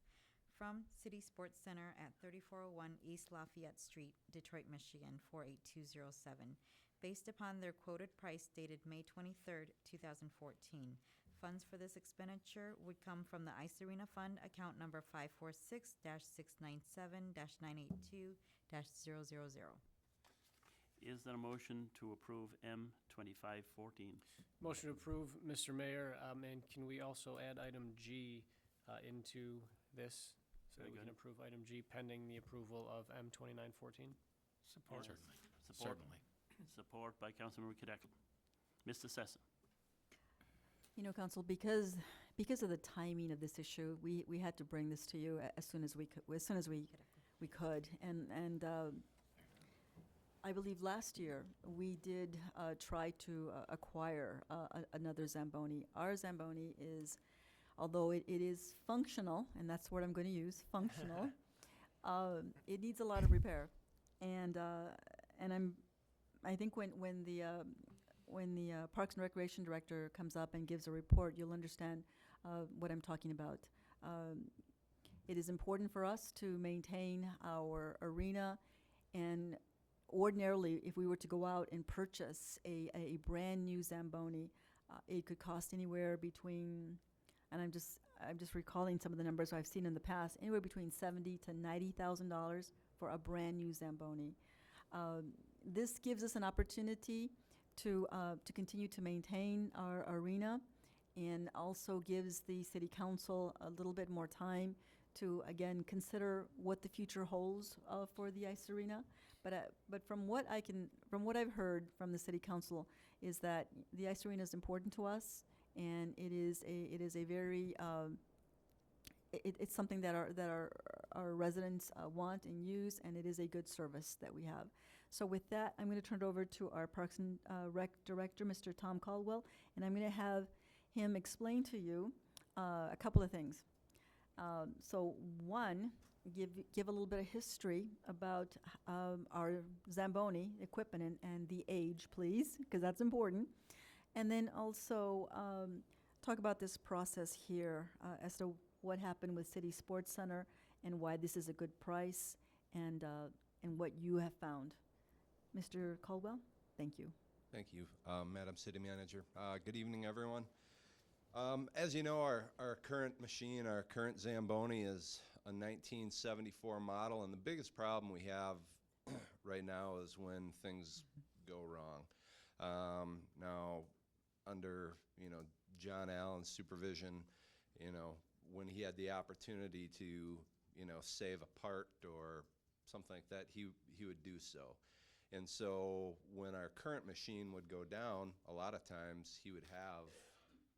from City Sports Center at 3401 East Lafayette Street, Detroit, Michigan 48207, based upon their quoted price dated May 23rd, 2014. Funds for this expenditure would come from the Ice Arena Fund, account number 546-697-982-000. Is there a motion to approve M2514? Motion to approve, Mr. Mayor, and can we also add item G into this? So that Very we can good. approve item G pending the approval of M2914? Support. Support. Certainly. Support by Councilmember Kadeko. Mr. Sessom? You know, Council, because of the timing of this issue, we had to bring this to you as soon as we could, and I believe last year we did try to acquire another Zamboni. Our Zamboni is, although it is functional, and that's what I'm going to use, functional, it needs a lot of repair, and I think when the Parks and Recreation Director comes up and gives a report, you'll understand what I'm talking about. It is important for us to maintain our arena, and ordinarily, if we were to go out and purchase a brand new Zamboni, it could cost anywhere between, and I'm just recalling some of the numbers I've seen in the past, anywhere between $70,000 to $90,000 for a brand new Zamboni. This gives us an opportunity to continue to maintain our arena, and also gives the City Council a little bit more time to, again, consider what the future holds for the ice arena. But from what I've heard from the City Council is that the ice arena is important to us, and it is a very it's something that our residents want and use, and it is a good service that we have. So with that, I'm going to turn it over to our Parks and Rec Director, Mr. Tom Caldwell, and I'm going to have him explain to you a couple of things. So one, give a little bit of history about our Zamboni equipment and the age, please, because that's important. And then also talk talk about this process here as to what happened with City Sports Center and why this is a good price and what you have found. Mr. Caldwell, thank you. Thank you, Madam City Manager. Good evening, everyone. As you know, our current machine, our current Zamboni is a 1974 model, and the biggest problem we have right now is when things go wrong. Now, under, John Allen's supervision, when he had the opportunity to, save a part or something like that, he would do so. And so when our current machine would go down, a lot of times he would have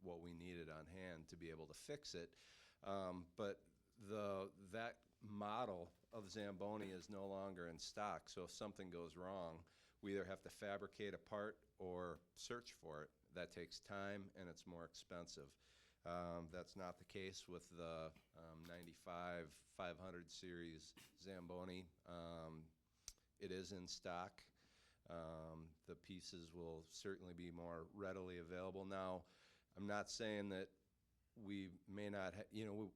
what we needed on hand to be able to fix it. But that model of Zamboni is no longer in stock, so if something goes wrong, we either have to fabricate a part or search for it. That takes time and it's more expensive. That's not the case with the 95 500 series Zamboni. It is in stock. The pieces will certainly be more readily available. Now, I'm not saying that we may not,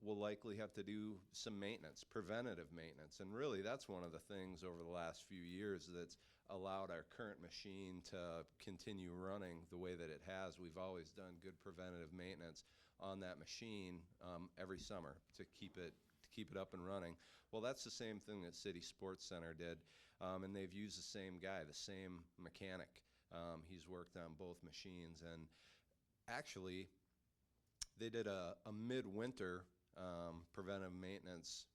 we'll likely have to do some maintenance, preventative maintenance. And really, that's one of the things over the last few years that's allowed our current machine to continue running the way that it has. We've always done good preventative maintenance on that machine every summer to keep it up and running. Well, that's the same thing that City Sports Center did, and they've used the same guy, the same mechanic. He's worked on both machines, and actually, they did a midwinter preventive maintenance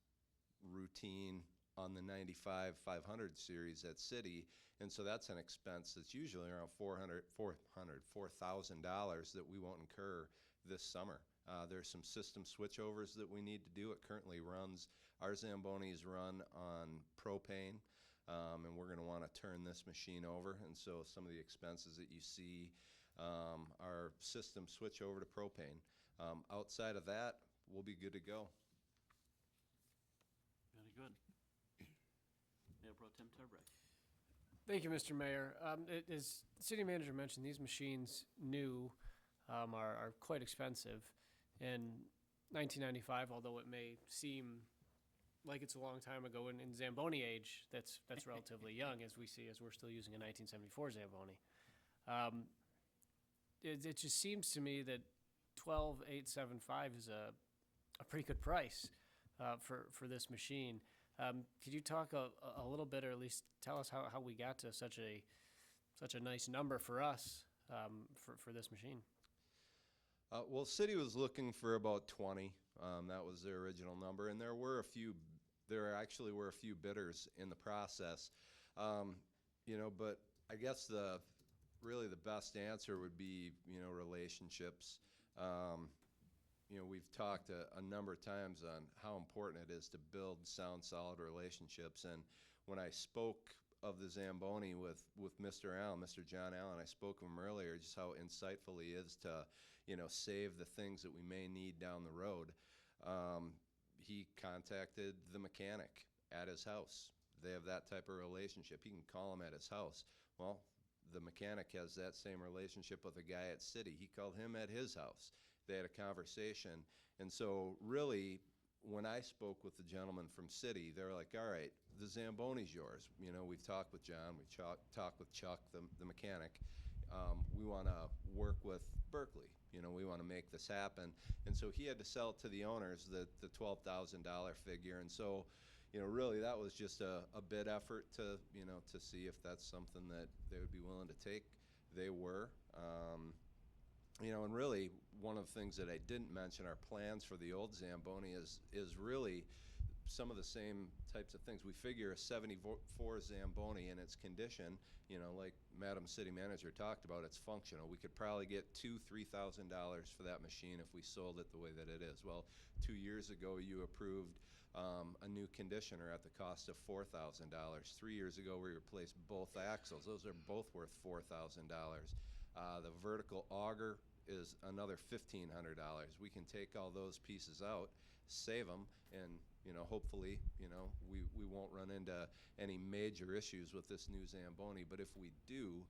routine on the 95 500 series at City, and so that's an expense that's usually around $4,000 that we won't incur this summer. There's some system switchovers that we need to do. It currently runs, our Zambonis run on propane, and we're going to want to turn this machine over, and so some of the expenses that you see are system switch over to propane. Outside of that, we'll be good to go. Very good. Mayor Pro Tem Turbrack. Thank you, Mr. Mayor. As the city manager mentioned, these machines new are quite expensive. In 1995, although it may seem like it's a long time ago, in Zamboni age, that's relatively young, as we see, as we're still using a 1974 Zamboni. It just seems to me that $12,875 is a pretty good price for this machine. Could you talk a little bit, or at least tell us how we got to such a nice number for us for this machine? Well, City was looking for about 20. That was their original number, and there actually were a few bidders in the process. But I guess really the best answer would be, relationships. We've talked a number of times on how important it is to build sound, solid relationships. And when I spoke of the Zamboni with Mr. Allen, Mr. John Allen, I spoke of him earlier, just how insightful he is to, save the things that we may need down the road. He contacted the mechanic at his house. They have that type of relationship. He can call him at his house. Well, the mechanic has that same relationship with a guy at City. He called him at his house. They had a conversation. And so really, when I spoke with the gentleman from City, they were like, all right, the Zamboni's yours. We've talked with John, we've talked with Chuck, the mechanic. We want to work with Berkley. We want to make this happen. And so he had to sell it to the owners, the $12,000 figure. And so, really that was just a bid effort to see if that's something that they would be willing to take. They were. And really, one of the things that I didn't mention, our plans for the old Zamboni is really some of the same types of things. We figure a 74 Zamboni in its condition, like Madam City Manager talked about, it's functional. We could probably get $2,000-3,000 for that machine if we sold it the way that it is. Well, 2 years ago, you approved a new conditioner at the cost of $4,000. 3 years ago, we replaced both axles. Those are both worth $4,000. The vertical auger is another $1,500. We can take all those pieces out, save them, and hopefully we won't run into any major issues with this new Zamboni. But if we do,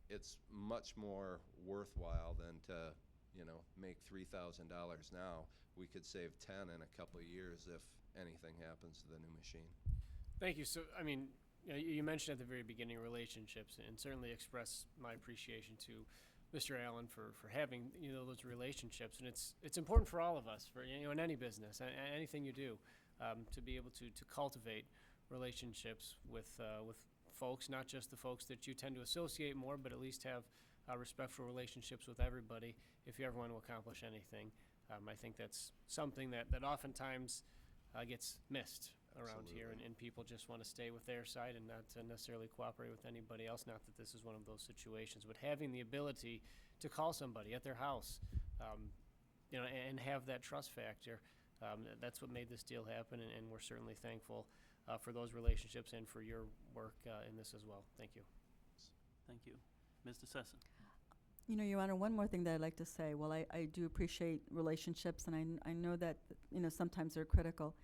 it's much more worthwhile than to make $3,000 now, we could save 10 in a couple of years if anything happens to the new machine. Thank you. So, I mean, you mentioned at the very beginning relationships, and certainly express my appreciation to Mr. Allen for having those relationships, and it's important for all of us, for in any business, anything you do, to be able to cultivate relationships with folks, not just the folks that you tend to associate more, but at least have respectful relationships with everybody if you ever want to accomplish anything. I think that's something that oftentimes gets missed around here, and people just want to stay with their side and not to necessarily cooperate with anybody else. Not that this is one of those situations, but having the ability to call somebody at their house, and have that trust factor, that's what made this deal happen, and we're certainly thankful for those relationships and for your work in this as well. Thank you. Thank you. Mr. Sesson. Your Honor, one more thing that I'd like to say. Well, I do appreciate relationships, and I know that, sometimes they're critical.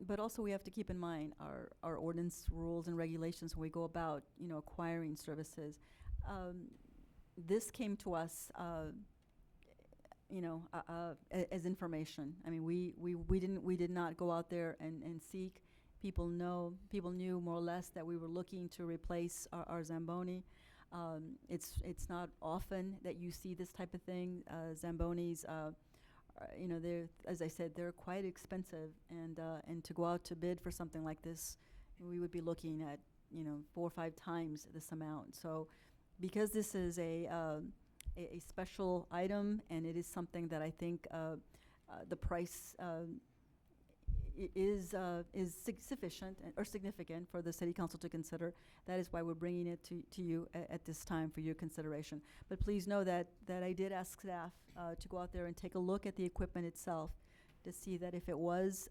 But also we have to keep in mind our ordinance rules and regulations when we go about, acquiring services. This came to us, as information. I mean, we did not go out there and seek. People knew more or less that we were looking to replace our Zamboni. It's not often that you see this type of thing. Zambonis, they're, as I said, they're quite expensive, and to go out to bid for something like this, we would be looking at 4 or 5 times this amount. So, because this is a special item, and it is something that I think the price is sufficient or significant for the City Council to consider. That is why we're bringing it to you at this time for your consideration. But please know that I did ask staff to go out there and take a look at the equipment itself to see that if it was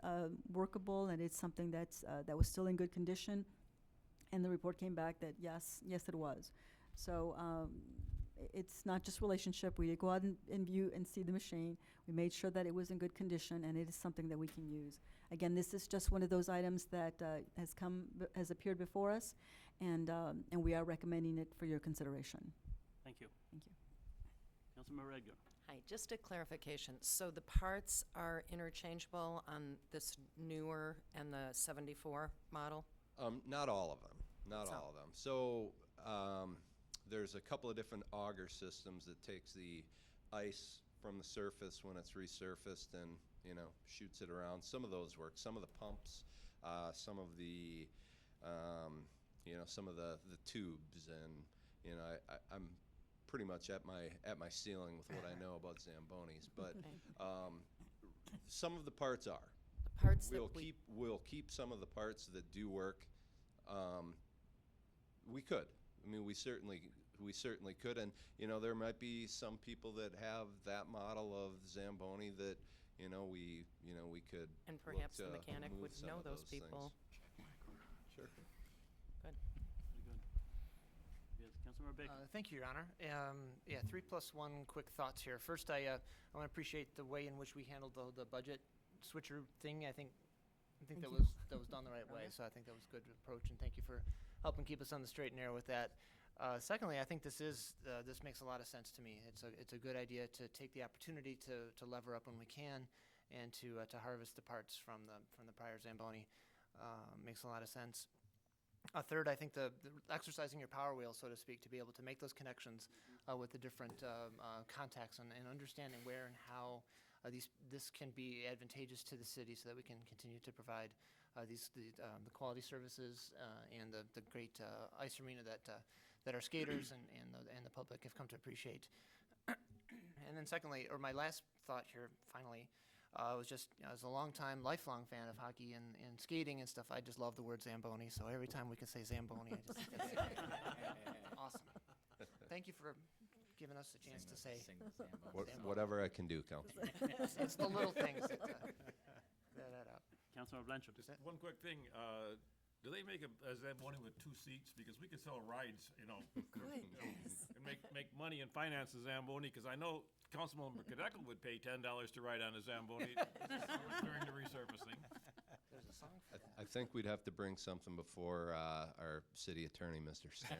workable and it's something that was still in good condition. And the report came back that yes, it was. So it's not just relationship. We go out and view and see the machine. We made sure that it was in good condition, and it is something that we can use. Again, this is just one of those items that has appeared before us, and we are recommending it for your consideration. Thank you. Thank you. Councilmember Edgar. Hi, just a clarification. So the parts are interchangeable on this newer and the 74 model? Not all of them. Not So- all of them. So there's a couple of different auger systems that takes the ice from the surface when it's resurfaced and shoots it around. Some of those work. Some of the pumps, some of the some of the tubes, and I'm pretty much at my ceiling with what I know about Zambonis. But some of the parts are. The parts We'll keep some of the parts that do work. We could. I mean, we certainly could, and there might be some people that have that model of Zamboni that we could. And perhaps the look to mechanic move would some know of those people. Sure. Good. Very good. Yes, Councilmember Baker. Thank you, Your Honor. 3 + 1 quick thoughts here. First, I want to appreciate the way in which we handled the budget switcher thing. I think that was done the right way. So I think that was a good approach, and thank you for helping keep us on the straight and narrow with that. Secondly, I think this makes a lot of sense to me. It's a good idea to take the opportunity to lever up when we can, and to harvest the parts from the prior Zamboni. Makes a lot of sense. Third, I think the exercising your power wheel, so to speak, to be able to make those connections with the different contacts, and understanding where and how this can be advantageous to the city, so that we can continue to provide the quality services and the great ice arena that our skaters and the public have come to appreciate. And then secondly, or my last thought here, finally, was just, as a lifelong fan of hockey and skating and stuff, I just love the word Zamboni. So every time we can say Zamboni, I just think it's awesome. Thank you for giving us a chance to say Zamboni. Whatever I can do, Council. It's the little things that add up. Councilmember Blanchard. Just one quick thing. Do they make a Zamboni with 2 seats? Because we could sell rides, and make money and finance a Zamboni. Because I know Councilmember Kadekel would pay $10 to ride on a Zamboni during the resurfacing. There's a song for that. I think we'd have to bring something before our city attorney, Mr. Stern.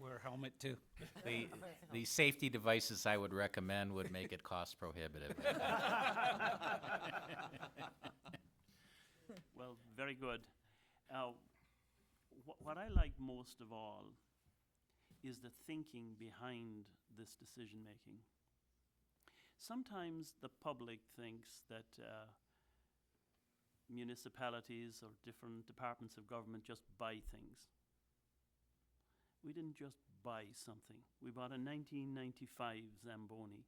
Wear a helmet too. The safety devices I would recommend would make it cost prohibitive. Well, very good. What I like most of all is the thinking behind this decision-making. Sometimes the public thinks that municipalities or different departments of government just buy things. We didn't just buy something. We bought a 1995 Zamboni,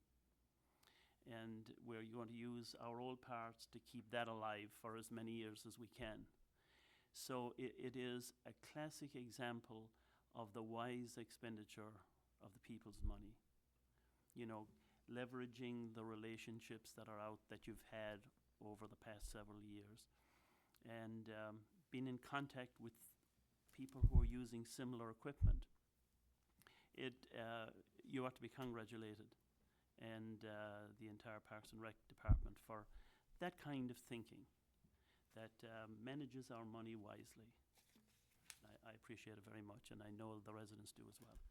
and we're going to use our old parts to keep that alive for as many years as we can. So it is a classic example of the wise expenditure of the people's money. You know, leveraging the relationships that are out that you've had over the past several years, and being in contact with people who are using similar equipment. You ought to be congratulated, and the entire Parks and Rec department for that kind of thinking that manages our money wisely. I appreciate it very much, and I know the residents do as well.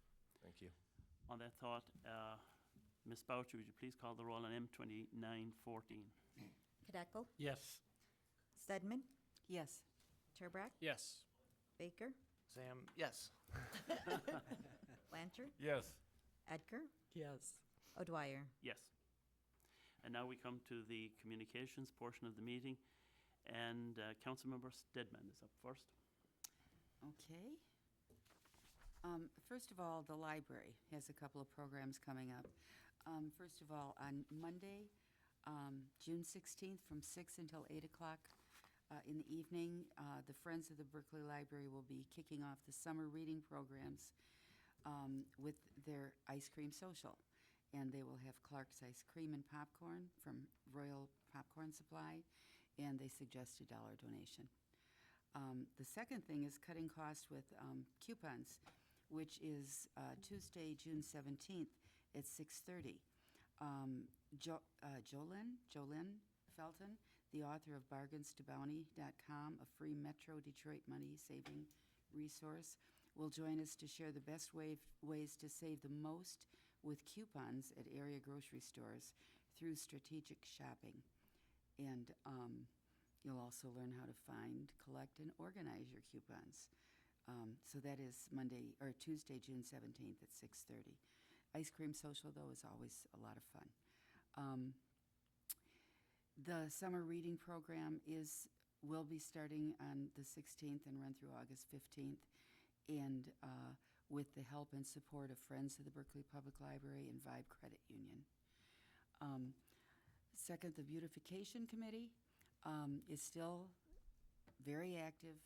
Thank you. On that thought, Ms. Boucher, would you please call the roll on M2914? Kadeko? Yes. Stedman? Yes. Turbrack? Yes. Baker? Yes. Blanchard? Yes. Edgar? Yes. O'Dwyer? Yes. And now we come to the communications portion of the meeting, and Councilmember Stedman is up first. Okay. First of all, the library has a couple of programs coming up. First of all, on Monday, June 16th, from 6 until 8 o'clock in the evening, the Friends of the Berkley Library will be kicking off the summer reading programs with their ice cream social. And they will have Clark's Ice Cream and Popcorn from Royal Popcorn Supply, and they suggest a $1 donation. The second thing is cutting costs with coupons, which is Tuesday, June 17th at 6:30. Jolynn Felton, the author of BargainsToBounty.com, a free Metro Detroit money-saving resource, will join us to share the best ways to save the most with coupons at area grocery stores through strategic shopping. And you'll also learn how to find, collect, and organize your coupons. So that is Tuesday, June 17th at 6:30. Ice cream social, though, is always a lot of fun. The summer reading program will be starting on the 16th and run through August 15th, and with the help and support of Friends of the Berkley Public Library and Vibe Credit Union. Second, the Beautification Committee is still very active.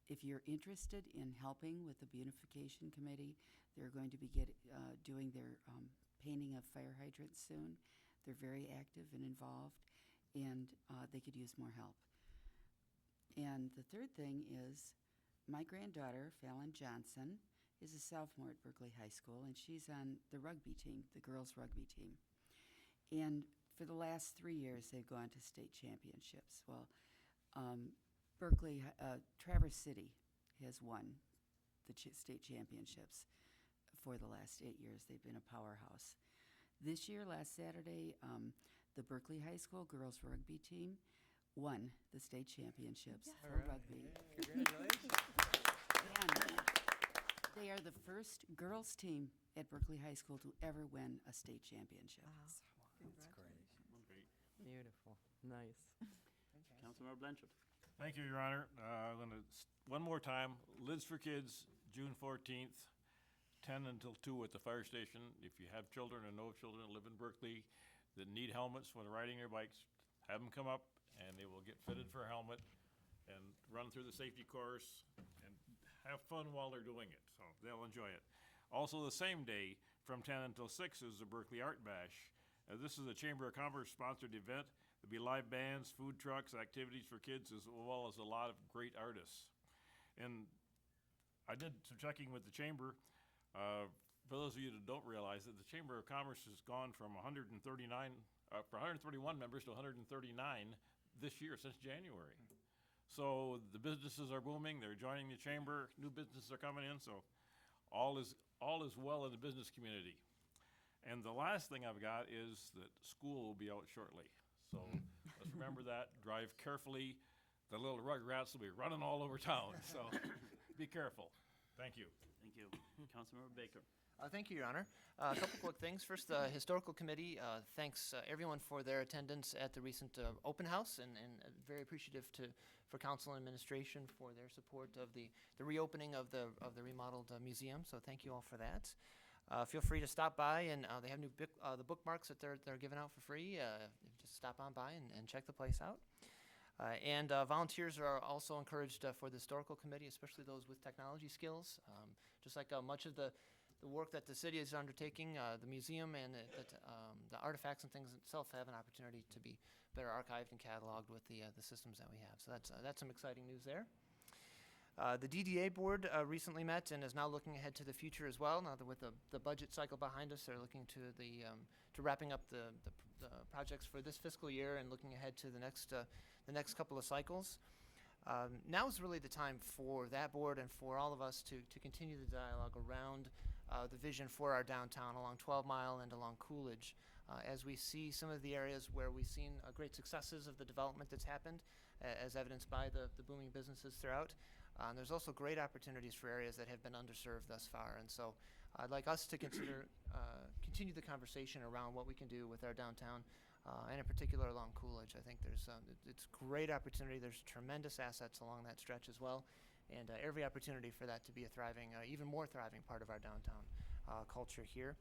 If you're interested in helping with the Beautification Committee, they're going to be doing their painting of fire hydrants soon. They're very active and involved, and they could use more help. And the third thing is my granddaughter, Fallon Johnson, is a sophomore at Berkley High School, and she's on the rugby team, the girls' rugby team. And for the last 3 years, they've gone to state championships. Well, Traverse City has won the state championships for the last 8 years. They've been a powerhouse. This year, last Saturday, the Berkley High School girls' rugby team won the state championships for rugby. Congratulations. And they are the first girls' team at Berkley High School to ever win a state championship. That's great. Beautiful. Nice. Councilmember Blanchard. Thank you, Your Honor. One more time, Lids for Kids, June 14th, 10 until 2 at the fire station. If you have children or know children that live in Berkley that need helmets when riding their bikes, have them come up and they will get fitted for a helmet and run through the safety course and have fun while they're doing it. So they'll enjoy it. Also the same day, from 10 until 6 is the Berkley Art Bash. This is a Chamber of Commerce sponsored event. There'll be live bands, food trucks, activities for kids, as well as a lot of great artists. And I did some checking with the Chamber. For those of you that don't realize that the Chamber of Commerce has gone from 131 members to 139 this year, since January. So the businesses are booming, they're joining the Chamber, new businesses are coming in, so all is well in the business community. And the last thing I've got is that school will be out shortly. So let's remember that. Drive carefully. The little rugrats will be running all over town. So be careful. Thank you. Thank you. Councilmember Baker. Thank you, Your Honor. A couple quick things. First, the Historical Committee thanks everyone for their attendance at the recent open house, and very appreciative for council and administration for their support of the reopening of the remodeled museum. So thank you all for that. Feel free to stop by, and they have the bookmarks that they're giving out for free. Just stop on by and check the place out. And volunteers are also encouraged for the Historical Committee, especially those with technology skills. Just like much of the work that the city is undertaking, the museum and the artifacts and things itself have an opportunity to be better archived and cataloged with the systems that we have. So that's some exciting news there. The DDA board recently met and is now looking ahead to the future as well. Now that with the budget cycle behind us, they're looking to to wrapping up the projects for this fiscal year and looking ahead to the next couple of cycles. Now is really the time for that board and for all of us to continue the dialogue around the vision for our downtown along 12 Mile and along Coolidge. As we see some of the areas where we've seen great successes of the development that's happened, as evidenced by the booming businesses throughout. There's also great opportunities for areas that have been underserved thus far. And so I'd like us to consider continue the conversation around what we can do with our downtown, and in particular along Coolidge. I think it's great opportunity. There's tremendous assets along that stretch as well, and every opportunity for that to be a thriving, even more thriving part of our downtown culture here.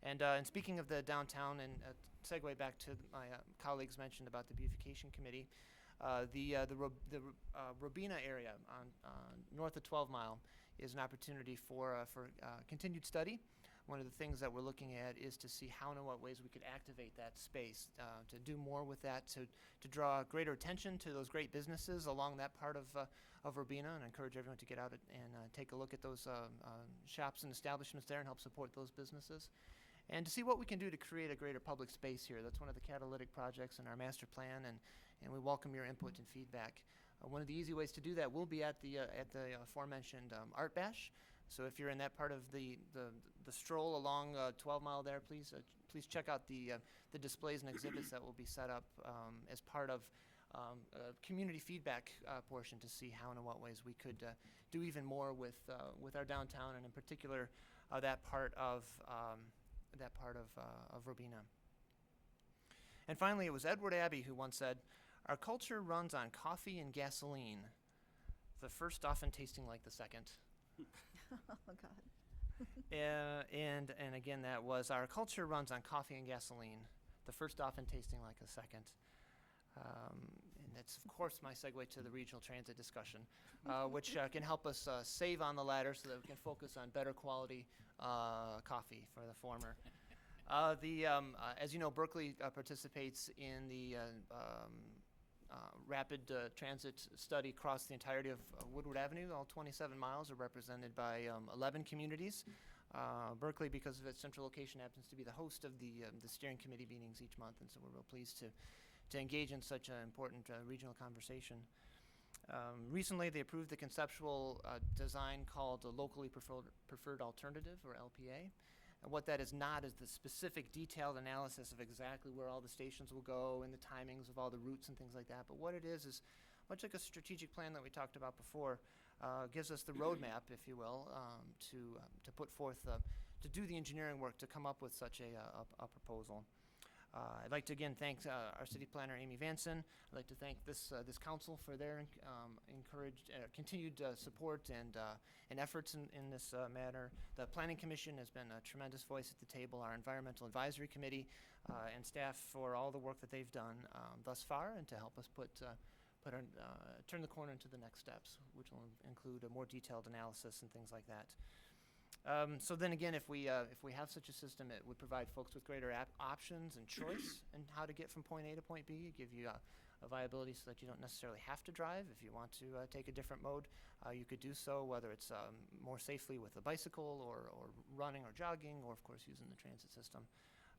And speaking of the downtown, and segue back to my colleagues mentioned about the beautification committee, the Robina area on north of 12 Mile is an opportunity for continued study. One of the things that we're looking at is to see how and in what ways we could activate that space, to do more with that, to draw greater attention to those great businesses along that part of Robina, and encourage everyone to get out and take a look at those shops and establishments there and help support those businesses. And to see what we can do to create a greater public space here. That's one of the catalytic projects in our master plan, and we welcome your input and feedback. One of the easy ways to do that will be at the aforementioned Art Bash. So if you're in that part of the stroll along 12 Mile there, please check out the displays and exhibits that will be set up as part of a community feedback portion to see how and in what ways we could do even more with our downtown, and in particular that part of Robina. And finally, it was Edward Abbey who once said, "Our culture runs on coffee and gasoline, the first often tasting like the second." Oh, God. And again, that was, our culture runs on coffee and gasoline, the first often tasting like a second. And that's, of course, my segue to the regional transit discussion, which can help us save on the latter so that we can focus on better quality coffee for the former. As you know, Berkley participates in the rapid transit study across the entirety of Woodward Avenue. All 27 miles are represented by 11 communities. Berkley, because of its central location, happens to be the host of the steering committee meetings each month, and so we're real pleased to engage in such an important regional conversation. Recently, they approved the conceptual design called a Locally Preferred Alternative, or LPA. And what that is not is the specific detailed analysis of exactly where all the stations will go and the timings of all the routes and things like that. But what it is much like a strategic plan that we talked about before, gives us the roadmap, if you will, to put forth, to do the engineering work to come up with such a proposal. I'd like to again thank our city planner, Amy Vanson. I'd like to thank this council for their continued support and efforts in this matter. The Planning Commission has been a tremendous voice at the table, our Environmental Advisory Committee and staff for all the work that they've done thus far, and to help us turn the corner into the next steps, which will include a more detailed analysis and things like that. So then again, if we have such a system, it would provide folks with greater options and choice in how to get from point A to point B. It give you a viability so that you don't necessarily have to drive. If you want to take a different mode, you could do so, whether it's more safely with a bicycle or running or jogging, or of course using the transit system,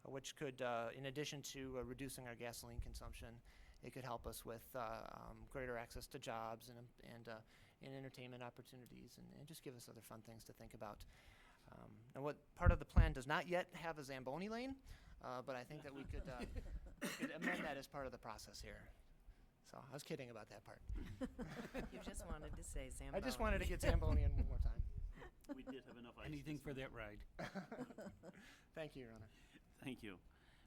which could, in addition to reducing our gasoline consumption, it could help us with greater access to jobs and entertainment opportunities, and just give us other fun things to think about. Now, what part of the plan does not yet have a Zamboni lane, but I think that we could amend that as part of the process here. So I was kidding about that part. You just wanted to say Zamboni. I just wanted to get Zamboni in one more time. We did have enough ice. Anything for that ride. Thank you, Your Honor. Thank you.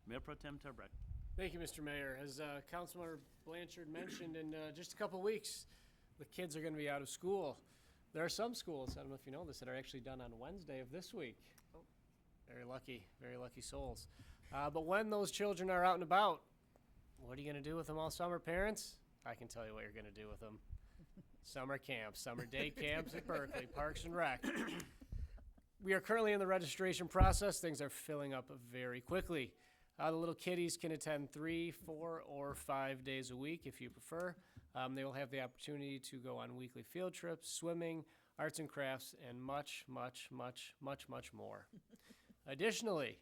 Mayor Pro Tem Turbrack. Thank you, Mr. Mayor. As Councilmember Blanchard mentioned, in just a couple weeks, the kids are going to be out of school. There are some schools, I don't know if you know this, that are actually done on Wednesday of this week. Oh. Very lucky souls. But when those children are out and about, what are you going to do with them all summer, parents? I can tell you what you're going to do with them. Summer camps, summer day camps at Berkley, Parks and Rec. We are currently in the registration process. Things are filling up very quickly. The little kiddies can attend 3, 4, or 5 days a week if you prefer. They will have the opportunity to go on weekly field trips, swimming, arts and crafts, and much more. Additionally,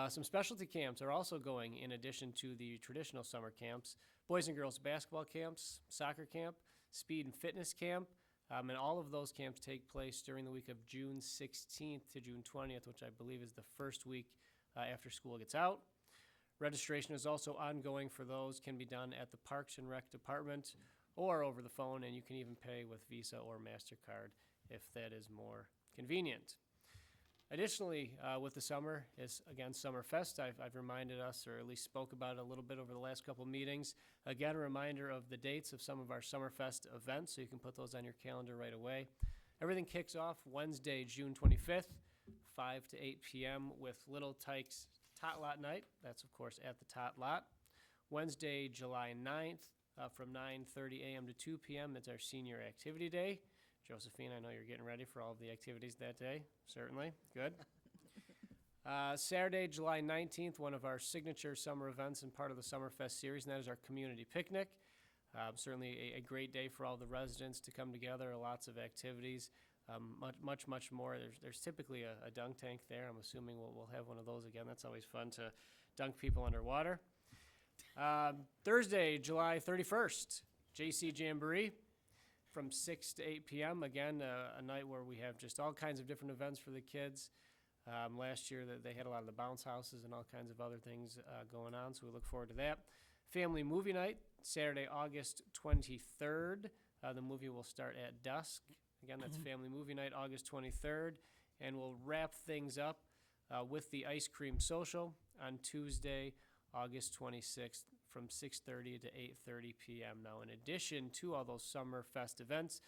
some specialty camps are also going in addition to the traditional summer camps. Boys and girls basketball camps, soccer camp, speed and fitness camp, and all of those camps take place during the week of June 16th to June 20th, which I believe is the first week after school gets out. Registration is also ongoing for those, can be done at the Parks and Rec Department or over the phone, and you can even pay with Visa or MasterCard if that is more convenient. Additionally, with the summer is, again, Summerfest. I've reminded us, or at least spoke about it a little bit over the last couple meetings. Again, a reminder of the dates of some of our Summerfest events, so you can put those on your calendar right away. Everything kicks off Wednesday, June 25th, 5 to 8 p.m. with Little Tykes Tot Lot Night. That's, of course, at the Tot Lot. Wednesday, July 9th, from 9:30 a.m. to 2 p.m. It's our Senior Activity Day. Josephine, I know you're getting ready for all of the activities that day. Certainly. Good. Saturday, July 19th, one of our signature summer events and part of the Summerfest series, and that is our community picnic. Certainly a great day for all the residents to come together, lots of activities, much more. There's typically a dunk tank there. I'm assuming we'll have one of those again. That's always fun to dunk people underwater. Thursday, July 31st, JC Jamboree from 6 to 8 p.m. Again, a night where we have just all kinds of different events for the kids. Last year they had a lot of the bounce houses and all kinds of other things going on, so we look forward to that. Family movie night, Saturday, August 23rd. The movie will start at dusk. Again, that's family movie night, August 23rd. And we'll wrap things up with the ice cream social on Tuesday, August 26th from 6:30 to 8:30 p.m. Now, in addition to all those Summerfest events,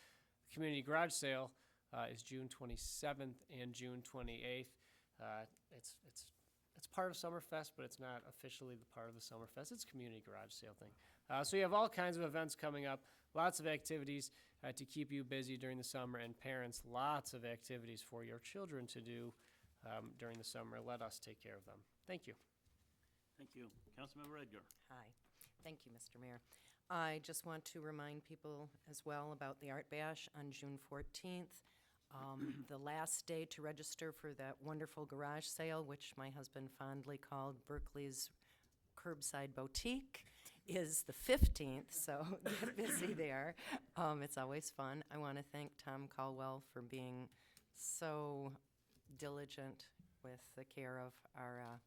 the community garage sale is June 27th and June 28th. It's part of Summerfest, but it's not officially the part of the Summerfest. It's a community garage sale thing. So you have all kinds of events coming up, lots of activities to keep you busy during the summer, and parents, lots of activities for your children to do during the summer. Let us take care of them. Thank you. Thank you. Councilmember Edgar. Hi. Thank you, Mr. Mayor. I just want to remind people as well about the Art Bash on June 14th. The last day to register for that wonderful garage sale, which my husband fondly called Berkley's Curbside Boutique, is the 15th, so get busy there. It's always fun. I want to thank Tom Caldwell for being so diligent with the care of our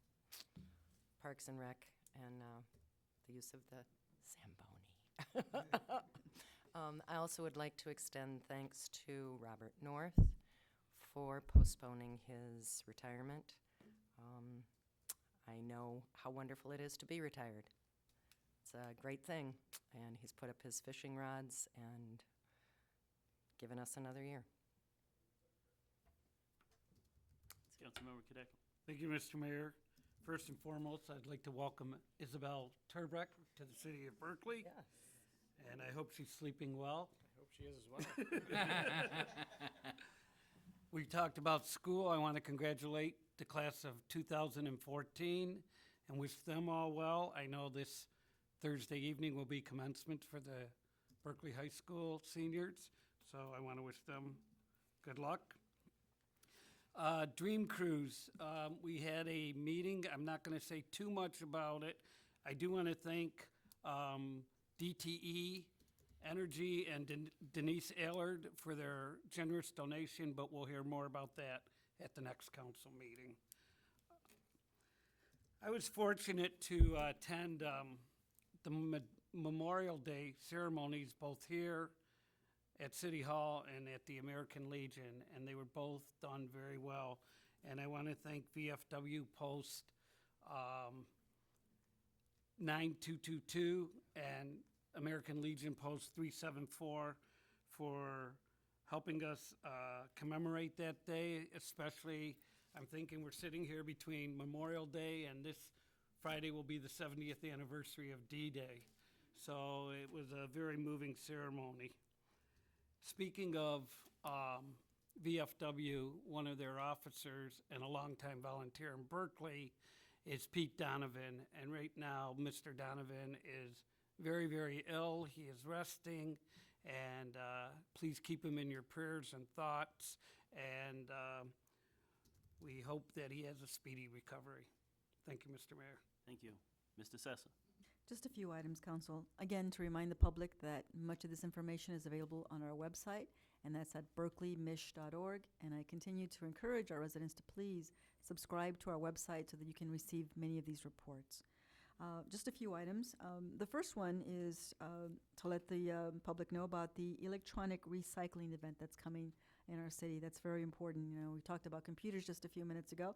Parks and Rec and the use of the Zamboni. I also would like to extend thanks to Robert North for postponing his retirement. I know how wonderful it is to be retired. It's a great thing, and he's put up his fishing rods and given us another year. Councilmember Cadeckel. Thank you, Mr. Mayor. First and foremost, I'd like to welcome Isabel Turbrack to the city of Berkley. Yes. And I hope she's sleeping well. I hope she is as well. We talked about school. I want to congratulate the class of 2014 and wish them all well. I know this Thursday evening will be commencement for the Berkley High School seniors, so I want to wish them good luck. Dream Cruise, we had a meeting. I'm not going to say too much about it. I do want to thank DTE Energy and Denise Allard for their generous donation, but we'll hear more about that at the next council meeting. I was fortunate to attend the Memorial Day ceremonies both here at City Hall and at the American Legion, and they were both done very well. And I want to thank VFW Post 9222 and American Legion Post 374 for helping us commemorate that day. Especially, I'm thinking we're sitting here between Memorial Day and this Friday will be the 70th anniversary of D-Day. So it was a very moving ceremony. Speaking of VFW, one of their officers and a longtime volunteer in Berkley is Pete Donovan. And right now, Mr. Donovan is very, very ill. He is resting. And please keep him in your prayers and thoughts. And we hope that he has a speedy recovery. Thank you, Mr. Mayor. Thank you. Mr. Sessa. Just a few items, Council. Again, to remind the public that much of this information is available on our website, and that's at berkleymich.org. And I continue to encourage our residents to please subscribe to our website so that you can receive many of these reports. Just a few items. The first one is to let the public know about the electronic recycling event that's coming in our city. That's very important. You know, we talked about computers just a few minutes ago.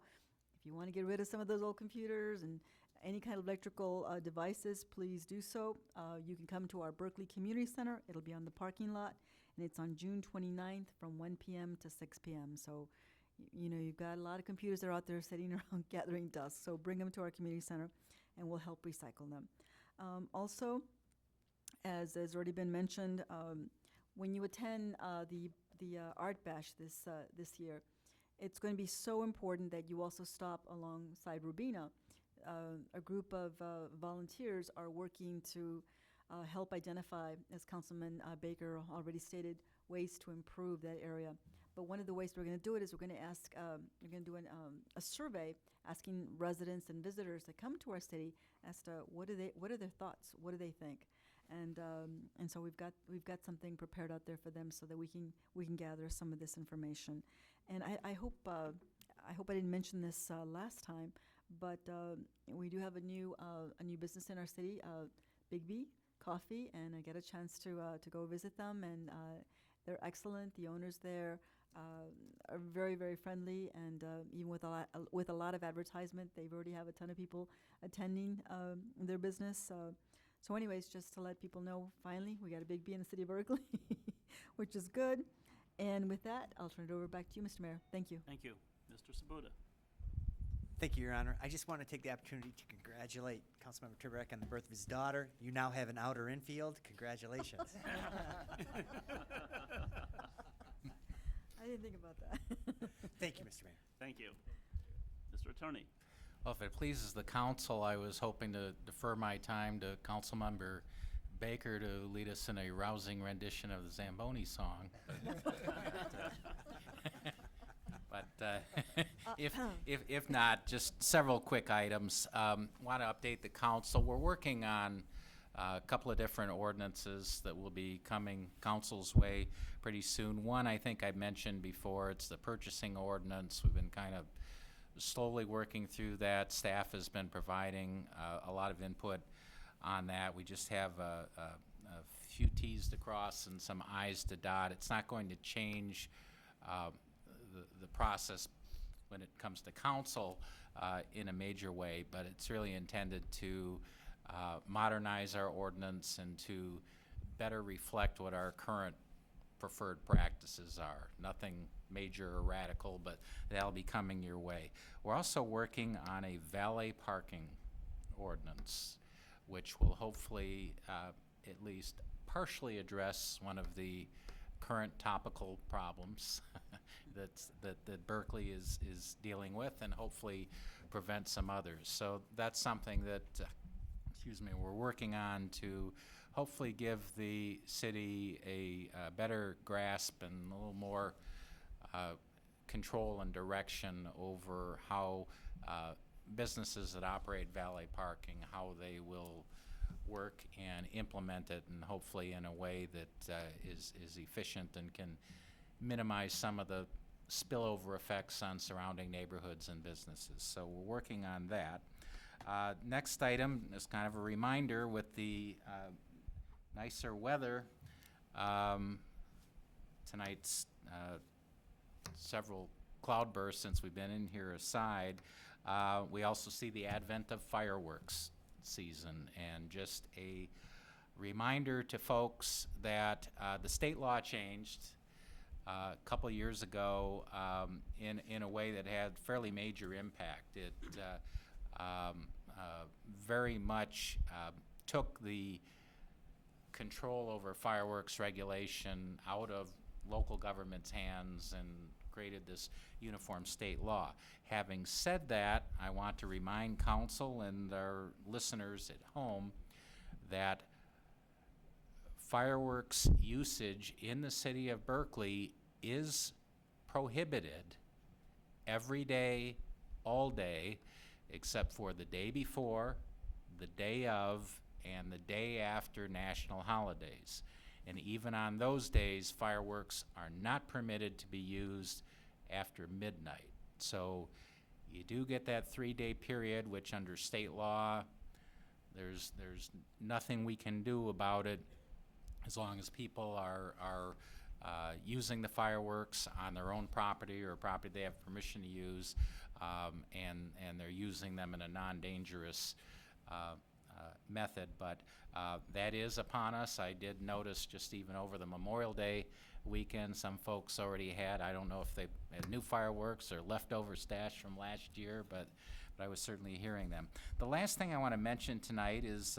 If you want to get rid of some of those old computers and any kind of electrical devices, please do so. You can come to our Berkley Community Center. It'll be on the parking lot, and it's on June 29th from 1 p.m. to 6 p.m. So, you know, you've got a lot of computers that are out there sitting around gathering dust. So bring them to our community center, and we'll help recycle them. Also, as has already been mentioned, when you attend the Art Bash this year, it's going to be so important that you also stop alongside Rubina. A group of volunteers are working to help identify, as Councilman Baker already stated, ways to improve that area. But one of the ways we're going to do it is we're going to ask, we're going to do a survey asking residents and visitors that come to our city as to what are their thoughts, what do they think, and so we've got something prepared out there for them so that we can gather some of this information. And I hope I didn't mention this last time, but we do have a new business in our city, Big B Coffee, and I get a chance to go visit them, and they're excellent. The owners there are very, very friendly, and even with a lot of advertisement, they already have a ton of people attending their business. So anyways, just to let people know, finally, we got a Big B in the city of Berkeley, which is good. And with that, I'll turn it over back to you, Mr. Mayor. Thank you. Thank you. Mr. Sabuda. Thank you, Your Honor. I just want to take the opportunity to congratulate Councilmember Tiberek on the birth of his daughter. You now have an outer infield. Congratulations. I didn't think about that. Thank you, Mr. Mayor. Thank you. Mr. Attorney. Well, if it pleases the council, I was hoping to defer my time to Councilmember Baker to lead us in a rousing rendition of the Zamboni song. But if not, just several quick items. Want to update the council. We're working on a couple of different ordinances that will be coming council's way pretty soon. One, I think I mentioned before, it's the purchasing ordinance. We've been kind of slowly working through that. Staff has been providing a lot of input on that. We just have a few T's to cross and some I's to dot. It's not going to change the process when it comes to council in a major way, but it's really intended to modernize our ordinance and to better reflect what our current preferred practices are. Nothing major or radical, but that'll be coming your way. We're also working on a valet parking ordinance, which will hopefully at least partially address one of the current topical problems that Berkeley is dealing with, and hopefully prevent some others. So that's something that we're working on to hopefully give the city a better grasp and a little more control and direction over how businesses that operate valet parking, how they will work and implement it, and hopefully in a way that is efficient and can minimize some of the spillover effects on surrounding neighborhoods and businesses. So we're working on that. Next item is kind of a reminder with the nicer weather. Tonight's several cloudbursts since we've been in here aside. We also see the advent of fireworks season, and just a reminder to folks that the state law changed a couple of years ago in a way that had fairly major impact. It very much took the control over fireworks regulation out of local government's hands and created this uniform state law. Having said that, I want to remind council and our listeners at home that fireworks usage in the city of Berkeley is prohibited every day, all day, except for the day before, the day of, and the day after national holidays. And even on those days, fireworks are not permitted to be used after midnight. So you do get that 3-day period, which under state law, there's nothing we can do about it as long as people are using the fireworks on their own property or property they have permission to use, and they're using them in a non-dangerous method. But that is upon us. I did notice just even over the Memorial Day weekend, some folks already had, I don't know if they had new fireworks or leftover stash from last year, but I was certainly hearing them. The last thing I want to mention tonight is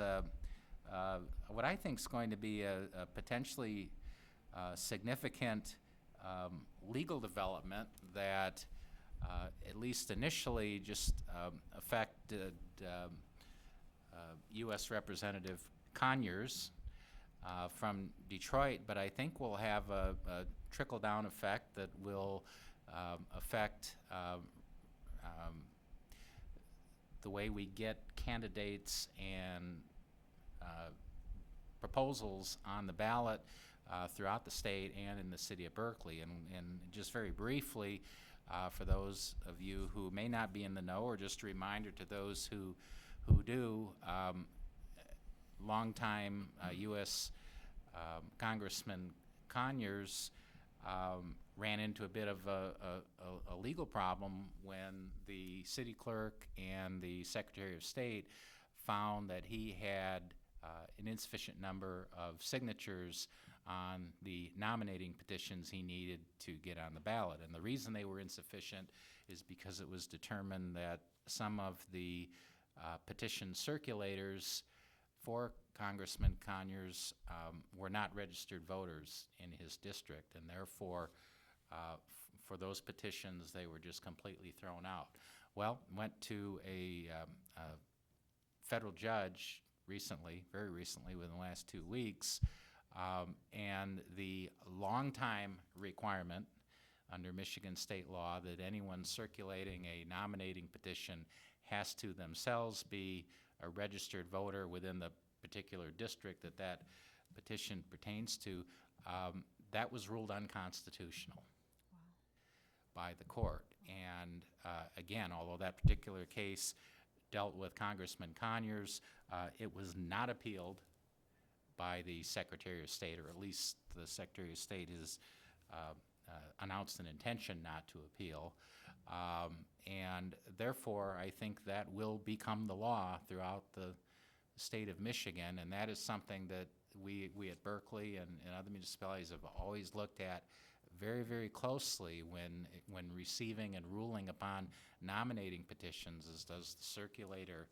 what I think is going to be a potentially significant legal development that at least initially just affected U.S. Representative Conyers from Detroit, but I think we'll have a trickle-down effect that will affect the way we get candidates and proposals on the ballot throughout the state and in the city of Berkeley. And just very briefly, for those of you who may not be in the know, or just a reminder to those who do, longtime U.S. Congressman Conyers ran into a bit of a legal problem when the city clerk and the Secretary of State found that he had an insufficient number of signatures on the nominating petitions he needed to get on the ballot. And the reason they were insufficient is because it was determined that some of the petition circulators for Congressman Conyers were not registered voters in his district, and therefore for those petitions they were just completely thrown out. Well, went to a federal judge recently, very recently, within the last 2 weeks, and the longtime requirement under Michigan state law that anyone circulating a nominating petition has to themselves be a registered voter within the particular district that that petition pertains to, that was ruled unconstitutional by the court. And again, although that particular case dealt with Congressman Conyers, it was not appealed by the Secretary of State, or at least the Secretary of State has announced an intention not to appeal. And therefore, I think that will become the law throughout the state of Michigan, and that is something that we at Berkeley and other municipalities have always looked at very, very closely when receiving and ruling upon nominating petitions, is does the circulator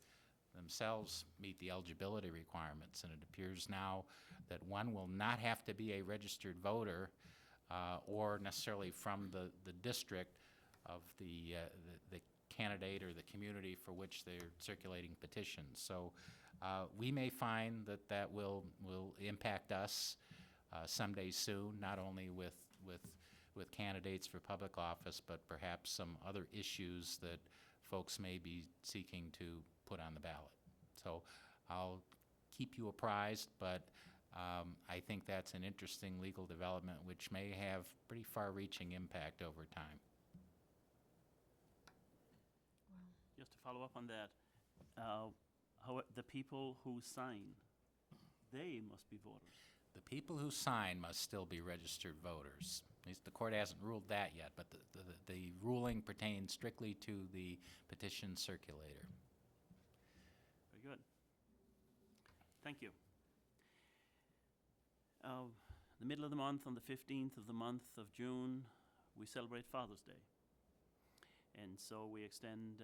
themselves meet the eligibility requirements. And it appears now that one will not have to be a registered voter or necessarily from the district of the candidate or the community for which they're circulating petitions. So we may find that that will impact us someday soon, not only with candidates for public office, but perhaps some other issues that folks may be seeking to put on the ballot. So I'll keep you apprised, but I think that's an interesting legal development which may have pretty far-reaching impact over time. Just to follow up on that, the people who sign, they must be voters. The people who sign must still be registered voters. At least the court hasn't ruled that yet, but the ruling pertains strictly to the petition circulator. Very good. Thank you. The middle of the month, on the 15th of the month of June, we celebrate Father's Day. And so we extend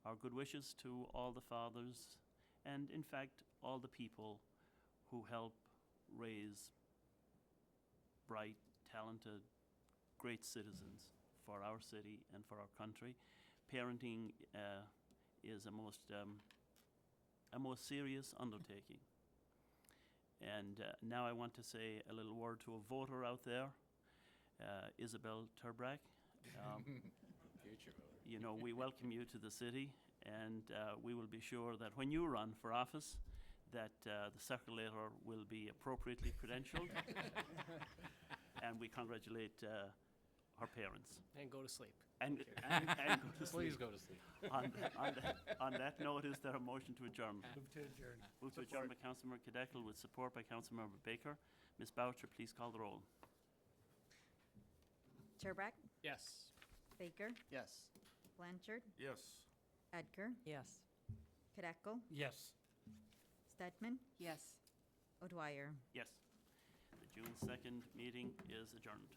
our good wishes to all the fathers and, in fact, all the people who help raise bright, talented, great citizens for our city and for our country. Parenting is a most serious undertaking. And now I want to say a little word to a voter out there, Isabel Turbrack. Future voter. You know, we welcome you to the city, and we will be sure that when you run for office, that the circulator will be appropriately credentialed. And we congratulate our parents. And go to sleep. And go to sleep. Please go to sleep. On that note, is there a motion to adjourn? Move to adjourn. Move to adjourn by Councilmember Cadeckel with support by Councilmember Baker. Ms. Boucher, please call the roll. Turbrack, Yes. Baker, Yes. Blanchard, Yes. Edgar, Yes. Kadeco, Yes. Stedman, Yes. O'Dwyer. Yes. The June 2nd meeting is adjourned.